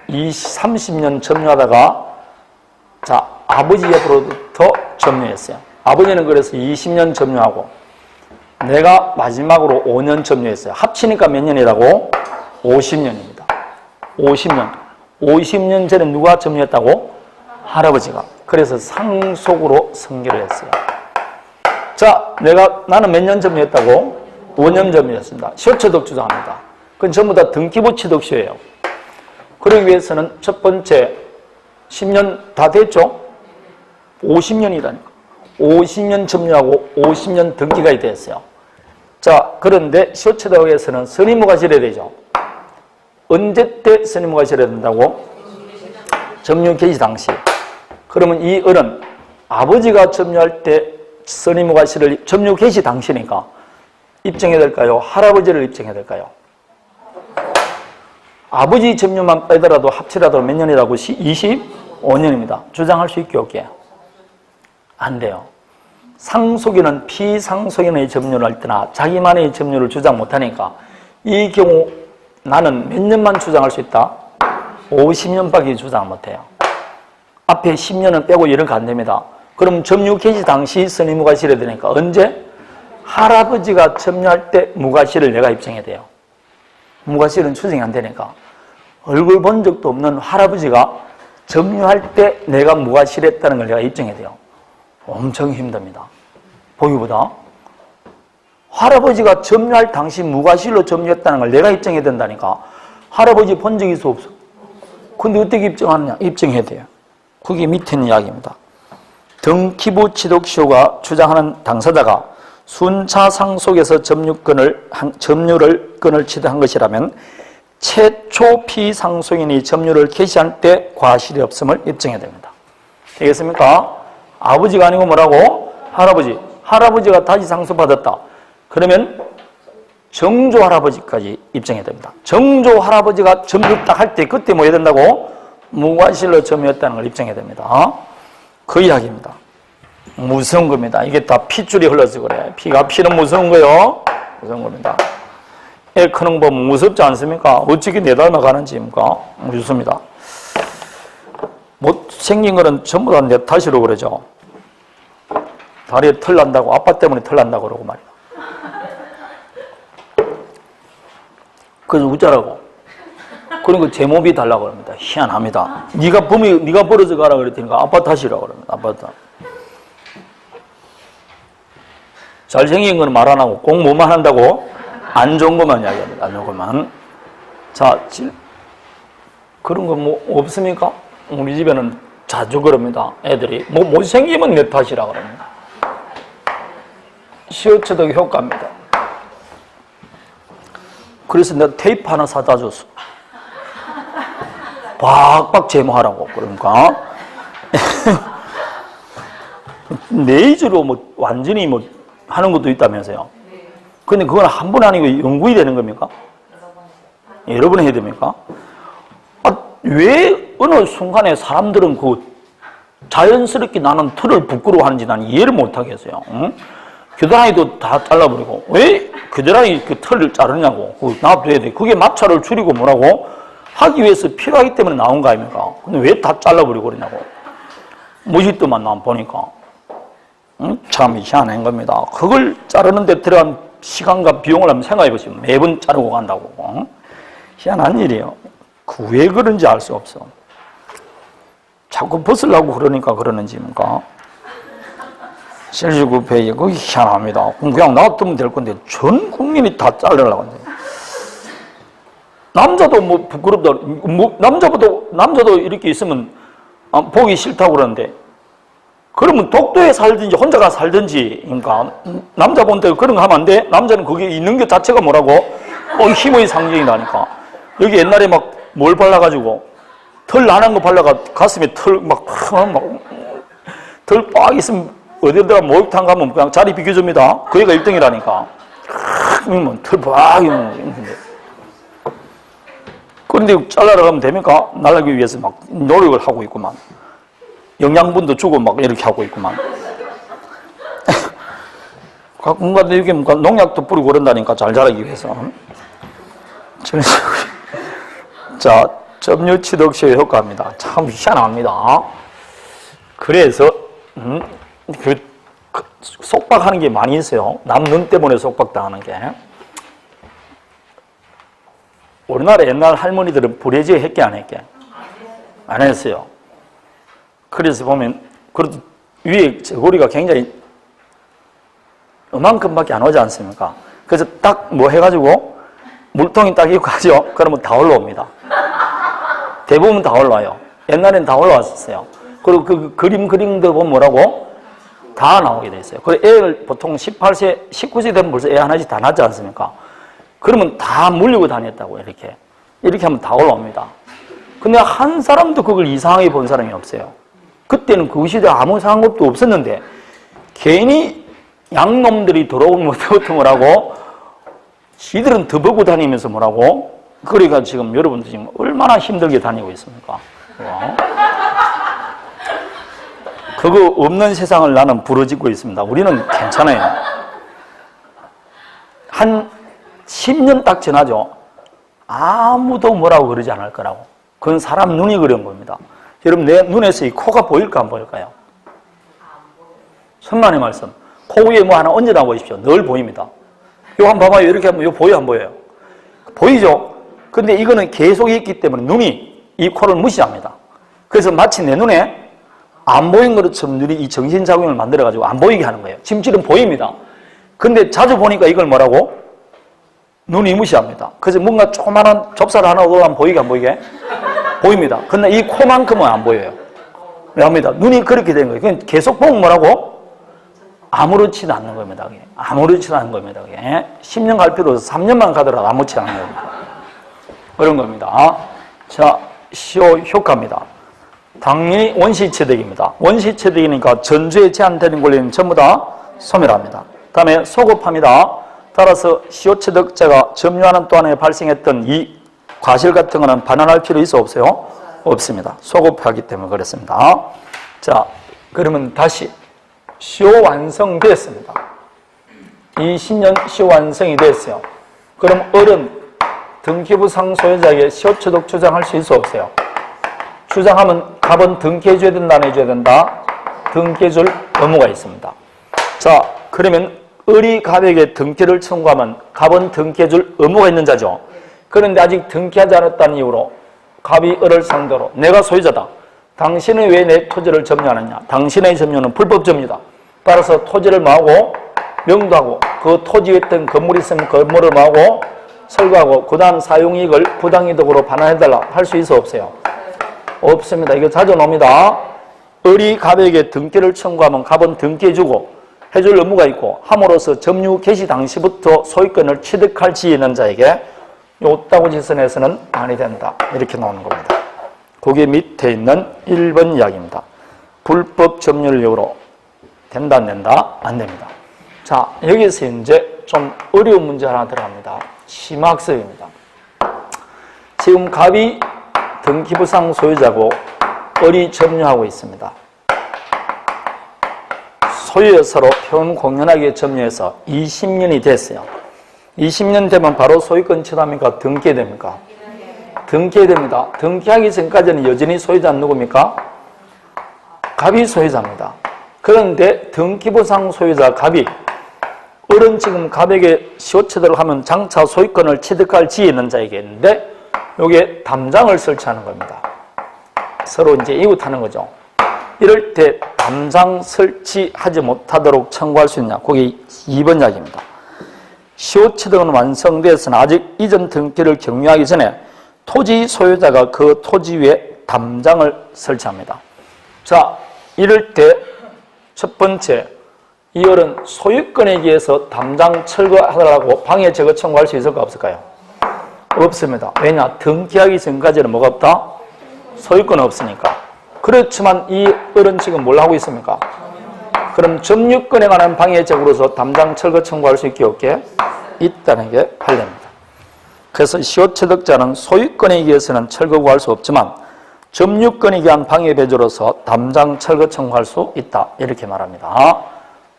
30년 점유하다가 자, 아버지 옆으로부터 점유했어요. 아버지는 그래서 20년 점유하고 내가 마지막으로 5년 점유했어요. 합치니까 몇 년이라고? 50년입니다. 50년. 50년 전에 누가 점유했다고? 할아버지가. 그래서 상속으로 승계를 했어요. 자, 나는 몇 년 점유했다고? 5년 점유했습니다. 시효취득 주장합니다. 그건 전부 다 등기부 취득시효예요. 그러기 위해서는 첫 번째 10년 다 됐죠? 50년이라니까. 50년 점유하고 50년 등기가 됐어요. 자, 그런데 시효취득에서는 선의무과실해야 되죠. 언제 때 선의무과실해야 된다고? 점유 개시 당시. 그러면 이 을은 아버지가 점유할 때 선의무과실을 점유 개시 당시니까 입증해야 될까요? 할아버지를 입증해야 될까요? 아버지 점유만 빼더라도 합치라도 몇 년이라고? 25년입니다. 주장할 수 있게 없게? 안 돼요. 상속인은 피상속인의 점유를 할 때나 자기만의 점유를 주장 못하니까 이 경우 나는 몇 년만 주장할 수 있다? 50년밖에 주장 못해요. 앞에 10년은 빼고 이런 거 안 됩니다. 그럼 점유 개시 당시 선의무과실해야 되니까 언제? 할아버지가 점유할 때 무과실을 내가 입증해야 돼요. 무과실은 추정이 안 되니까 얼굴 본 적도 없는 할아버지가 점유할 때 내가 무과실했다는 걸 내가 입증해야 돼요. 엄청 힘듭니다. 보기보다 할아버지가 점유할 당시 무과실로 점유했다는 걸 내가 입증해야 된다니까. 할아버지 본 적이 있어 없어? 근데 어떻게 입증하느냐? 입증해야 돼요. 그게 밑에 있는 이야기입니다. 등기부 취득시효가 주장하는 당사자가 순차 상속에서 점유를 취득한 것이라면 최초 피상속인이 점유를 개시할 때 과실이 없음을 입증해야 됩니다. 되겠습니까? 아버지가 아니고 뭐라고? 할아버지. 할아버지가 다시 상속받았다. 그러면 정조 할아버지까지 입증해야 됩니다. 정조 할아버지가 점유 딱 할 때 그때 뭐 해야 된다고? 무과실로 점유했다는 걸 입증해야 됩니다. 그 이야기입니다. 무서운 겁니다. 이게 다 핏줄이 흘러서 그래. 피는 무서운 거요. 무서운 겁니다. 애 크는 법 무섭지 않습니까? 어떻게 내닮아가는지입니까? 무섭습니다. 못생긴 거는 전부 다 내 탓이라고 그러죠. 다리에 털 난다고, 아빠 때문에 털 난다고 그러고 말이야. 그래서 웃자라고. 그러니까 제목이 달라고 합니다. 희한합니다. 네가 벌어져 가라 그랬더니 아빠 탓이라고 그럽니다. 아빠 탓. 잘생긴 거는 말 안 하고 꼭 뭐만 한다고? 안 좋은 것만 이야기합니다. 안 좋은 것만. 자, 그런 거 뭐 없습니까? 우리 집에는 자주 그럽니다. 애들이. 못생기면 내 탓이라 그럽니다. 시효취득 효과입니다. 그래서 내가 테이프 하나 사다 줬어. 박박 제모하라고. 그러니까. 레이저로 완전히 하는 것도 있다면서요. 근데 그건 한 번 아니고 영구히 되는 겁니까? 여러 번 해야 됩니까? 왜 어느 순간에 사람들은 자연스럽게 나는 털을 부끄러워하는지 난 이해를 못하겠어요. 응? 겨드랑이도 다 잘라버리고 왜 겨드랑이 그 털을 자르냐고. 놔둬야 돼. 그게 마찰을 줄이고 뭐라고 하기 위해서 필요하기 때문에 나온 거 아닙니까? 근데 왜 다 잘라버리고 그러냐고. 멋있더만 난 보니까. 응? 참 희한한 겁니다. 그걸 자르는 데 들어간 시간과 비용을 한번 생각해 보시면 매번 자르고 간다고. 응? 희한한 일이에요. 왜 그런지 알 수 없어. 자꾸 벗으려고 그러니까 그러는지입니까? 79페이지, 그게 희한합니다. 그냥 놔두면 될 건데 전 국민이 다 자르려고 하는데. 남자도 뭐 부끄럽다. 뭐 남자도 이렇게 있으면 보기 싫다고 그러는데, 그러면 독도에 살든지 혼자가 살든지, 그러니까 남자 본데 그런 거 하면 안 돼? 남자는 거기에 있는 것 자체가 뭐라고? 힘의 상징이라니까. 여기 옛날에 막 뭘 발라가지고 털 나는 거 발라가 가슴에 털 빡 있으면 어디다가 목욕탕 가면 그냥 자리 비켜줍니다. 그 애가 1등이라니까. 털 빡 있는데. 그런데 잘라러 가면 됩니까? 날라기 위해서 막 노력을 하고 있구만. 영양분도 주고 막 이렇게 하고 있구만. 가끔가다 이게 농약도 뿌리고 그런다니까, 잘 자라기 위해서. 자, 점유취득시의 효과입니다. 참 희한합니다. 그래서 속박하는 게 많이 있어요. 남 눈 때문에 속박당하는 게. 우리나라 옛날 할머니들은 불해지에 했게 안 했게? 안 했어요. 그래서 보면 그래도 위에 저고리가 굉장히 이만큼밖에 안 오지 않습니까? 그래서 딱 뭐 해가지고 물통이 딱 입고 하죠. 그러면 다 올라옵니다. 대부분 다 올라와요. 옛날엔 다 올라왔었어요. 그리고 그 그림 그림도 보면 뭐라고? 다 나오게 돼 있어요. 그리고 애를 보통 18세, 19세 되면 벌써 애 하나씩 다 낳지 않습니까? 그러면 다 물리고 다녔다고, 이렇게. 이렇게 하면 다 올라옵니다. 근데 한 사람도 그걸 이상하게 본 사람이 없어요. 그때는 그 시대에 아무 상관도 없었는데, 괜히 양놈들이 들어오면 뭐부터 뭐라고? 지들은 더 보고 다니면서 뭐라고? 그러니까 지금 여러분들 지금 얼마나 힘들게 다니고 있습니까? 그거 없는 세상을 나는 부러지고 있습니다. 우리는 괜찮아요. 한 10년 딱 지나죠. 아무도 뭐라고 그러지 않을 거라고. 그건 사람 눈이 그런 겁니다. 여러분, 내 눈에서 이 코가 보일까 안 보일까요? 천만의 말씀. 코 위에 뭐 하나 얹어놔 보십시오. 늘 보입니다. 이거 한번 봐봐요. 이렇게 하면 이거 보여요, 안 보여요? 보이죠? 근데 이거는 계속 있기 때문에 눈이 이 코를 무시합니다. 그래서 마치 내 눈에 안 보인 것처럼 눈이 이 정신작용을 만들어가지고 안 보이게 하는 거예요. 침실은 보입니다. 근데 자주 보니까 이걸 뭐라고? 눈이 무시합니다. 그래서 뭔가 조그마한 좁쌀 하나 올라가면 보이게 안 보이게? 보입니다. 근데 이 코만큼은 안 보여요. 왜합니다? 눈이 그렇게 된 거예요. 그냥 계속 보면 뭐라고? 아무렇지도 않는 겁니다. 그게. 아무렇지도 않은 겁니다. 그게. 10년 갈 필요 없어. 3년만 가더라도 아무렇지 않은 겁니다. 그런 겁니다. 자, 시효 효과입니다. 당연히 원시체득입니다. 원시체득이니까 전주에 제한되는 권리는 전부 다 소멸합니다. 다음에 소급합니다. 따라서 시효체득자가 점유하는 동안에 발생했던 이 과실 같은 거는 반환할 필요 있어 없어요? 없습니다. 소급하기 때문에 그렇습니다. 자, 그러면 다시 시효 완성됐습니다. 20년 시효 완성이 됐어요. 그럼 어른 등기부상 소유자에게 시효체득 주장할 수 있어 없어요? 주장하면 갑은 등기해줘야 된다, 안 해줘야 된다? 등기해줄 의무가 있습니다. 자, 그러면 을이 갑에게 등기를 청구하면 갑은 등기해줄 의무가 있는 자죠. 그런데 아직 등기하지 않았다는 이유로 갑이 을을 상대로 내가 소유자다. 당신은 왜 내 토지를 점유하느냐? 당신의 점유는 불법 점유다. 따라서 토지를 마고 명도하고 그 토지에 있던 건물이 있으면 건물을 마고 설거하고 그 다음 사용이익을 부당이득으로 반환해달라 할 수 있어 없어요? 없습니다. 이거 자주 나옵니다. 을이 갑에게 등기를 청구하면 갑은 등기해주고 해줄 의무가 있고 함으로써 점유 개시 당시부터 소유권을 취득할 지위 있는 자에게 요따구 지선에서는 아니 된다. 이렇게 나오는 겁니다. 거기 밑에 있는 1번 이야기입니다. 불법 점유를 이유로 된다 안 된다? 안 됩니다. 자, 여기서 이제 좀 어려운 문제 하나 들어갑니다. 심학습입니다. 지금 갑이 등기부상 소유자고 을이 점유하고 있습니다. 소유에 서로 평공연하게 점유해서 20년이 됐어요. 20년 되면 바로 소유권 취득합니까? 등기됩니까? 등기됩니다. 등기하기 전까지는 여전히 소유자는 누굽니까? 갑이 소유자입니다. 그런데 등기부상 소유자 갑이 을은 지금 갑에게 시효체득을 하면 장차 소유권을 취득할 지위 있는 자에게 있는데 여기에 담장을 설치하는 겁니다. 서로 이제 이웃하는 거죠. 이럴 때 담장 설치하지 못하도록 청구할 수 있냐? 거기 2번 이야기입니다. 시효체득은 완성되었으나 아직 이전 등기를 경유하기 전에 토지 소유자가 그 토지 위에 담장을 설치합니다. 자, 이럴 때 첫 번째, 이 어른 소유권에 의해서 담장 철거하라고 방해 제거 청구할 수 있을까 없을까요? 없습니다. 왜냐? 등기하기 전까지는 뭐가 없다? 소유권 없으니까. 그렇지만 이 어른 지금 뭘 하고 있습니까? 그럼 점유권에 관한 방해 제거로서 담장 철거 청구할 수 있게 없게 있다는 게 판례입니다. 그래서 시효취득자는 소유권에 의해서는 철거 구할 수 없지만 점유권에 의한 방해 배조로서 담장 철거 청구할 수 있다. 이렇게 말합니다.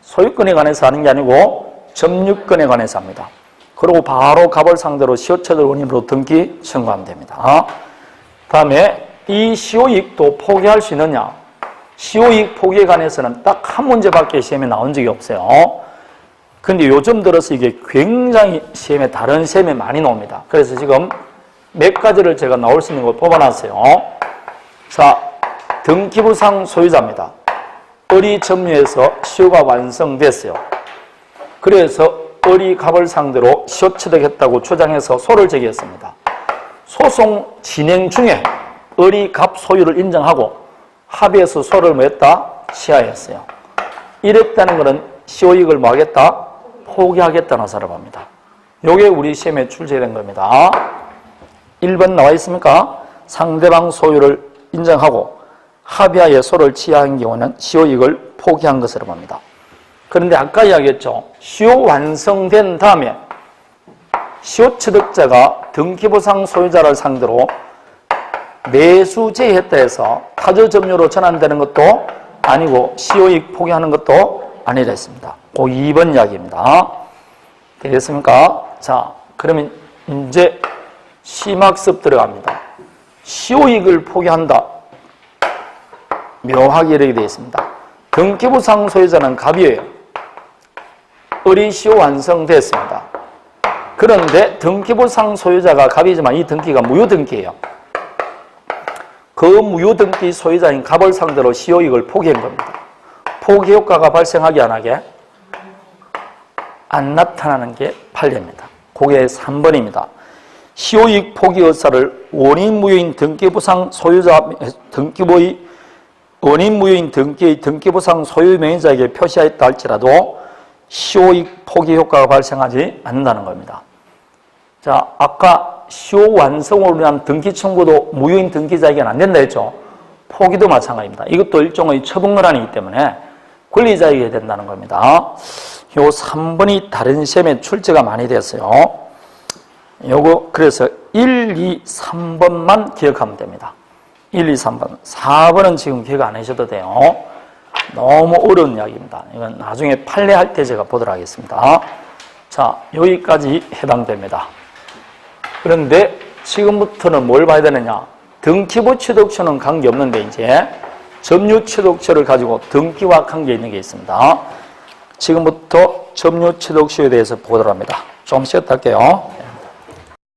소유권에 관해서 하는 게 아니고 점유권에 관해서 합니다. 그리고 바로 갑을 상대로 시효취득 원인으로 등기 청구하면 됩니다. 다음에 이 시효이익도 포기할 수 있느냐? 시효이익 포기에 관해서는 딱 한 문제밖에 시험에 나온 적이 없어요. 근데 요즘 들어서 이게 굉장히 시험에 다른 시험에 많이 나옵니다. 그래서 지금 몇 가지를 제가 나올 수 있는 걸 뽑아놨어요. 자, 등기부상 소유자입니다. 을이 점유해서 시효가 완성됐어요. 그래서 을이 갑을 상대로 시효취득했다고 주장해서 소를 제기했습니다. 소송 진행 중에 을이 갑 소유를 인정하고 합의해서 소를 뭐 했다? 시하였어요. 이랬다는 것은 시효이익을 뭐 하겠다? 포기하겠다는 사를 합니다. 요게 우리 시험에 출제된 겁니다. 1번 나와 있습니까? 상대방 소유를 인정하고 합의하에 소를 취하한 경우는 시효이익을 포기한 것으로 봅니다. 그런데 아까 이야기했죠. 시효 완성된 다음에 시효취득자가 등기부상 소유자를 상대로 매수 제의했다 해서 타주 점유로 전환되는 것도 아니고 시효이익 포기하는 것도 아니라 했습니다. 그 2번 이야기입니다. 되겠습니까? 자, 그러면 이제 심학습 들어갑니다. 시효이익을 포기한다. 묘하게 이렇게 되어 있습니다. 등기부상 소유자는 갑이에요. 을이 시효 완성됐습니다. 그런데 등기부상 소유자가 갑이지만 이 등기가 무효등기예요. 그 무효등기 소유자인 갑을 상대로 시효이익을 포기한 겁니다. 포기 효과가 발생하게 안 하게? 안 나타나는 게 판례입니다. 그게 3번입니다. 시효이익 포기 의사를 원인 무효인 등기부상 소유자, 원인 무효인 등기부상 소유 명의자에게 표시하였다 할지라도 시효이익 포기 효과가 발생하지 않는다는 겁니다. 자, 아까 시효 완성으로 인한 등기 청구도 무효인 등기자에게는 안 된다 했죠. 포기도 마찬가지입니다. 이것도 일종의 처분권한이기 때문에 권리자에게 된다는 겁니다. 요 3번이 다른 시험에 출제가 많이 됐어요. 요거 그래서 1, 2, 3번만 기억하면 됩니다. 1, 2, 3번. 4번은 지금 기억 안 하셔도 돼요. 너무 어려운 이야기입니다. 이건 나중에 판례할 때 제가 보도록 하겠습니다. 자, 여기까지 해당됩니다. 그런데 지금부터는 뭘 봐야 되느냐? 등기부 취득처는 관계없는데 이제 점유 취득처를 가지고 등기와 관계 있는 게 있습니다. 지금부터 점유 취득처에 대해서 보도록 합니다. 좀 쉬었다 할게요.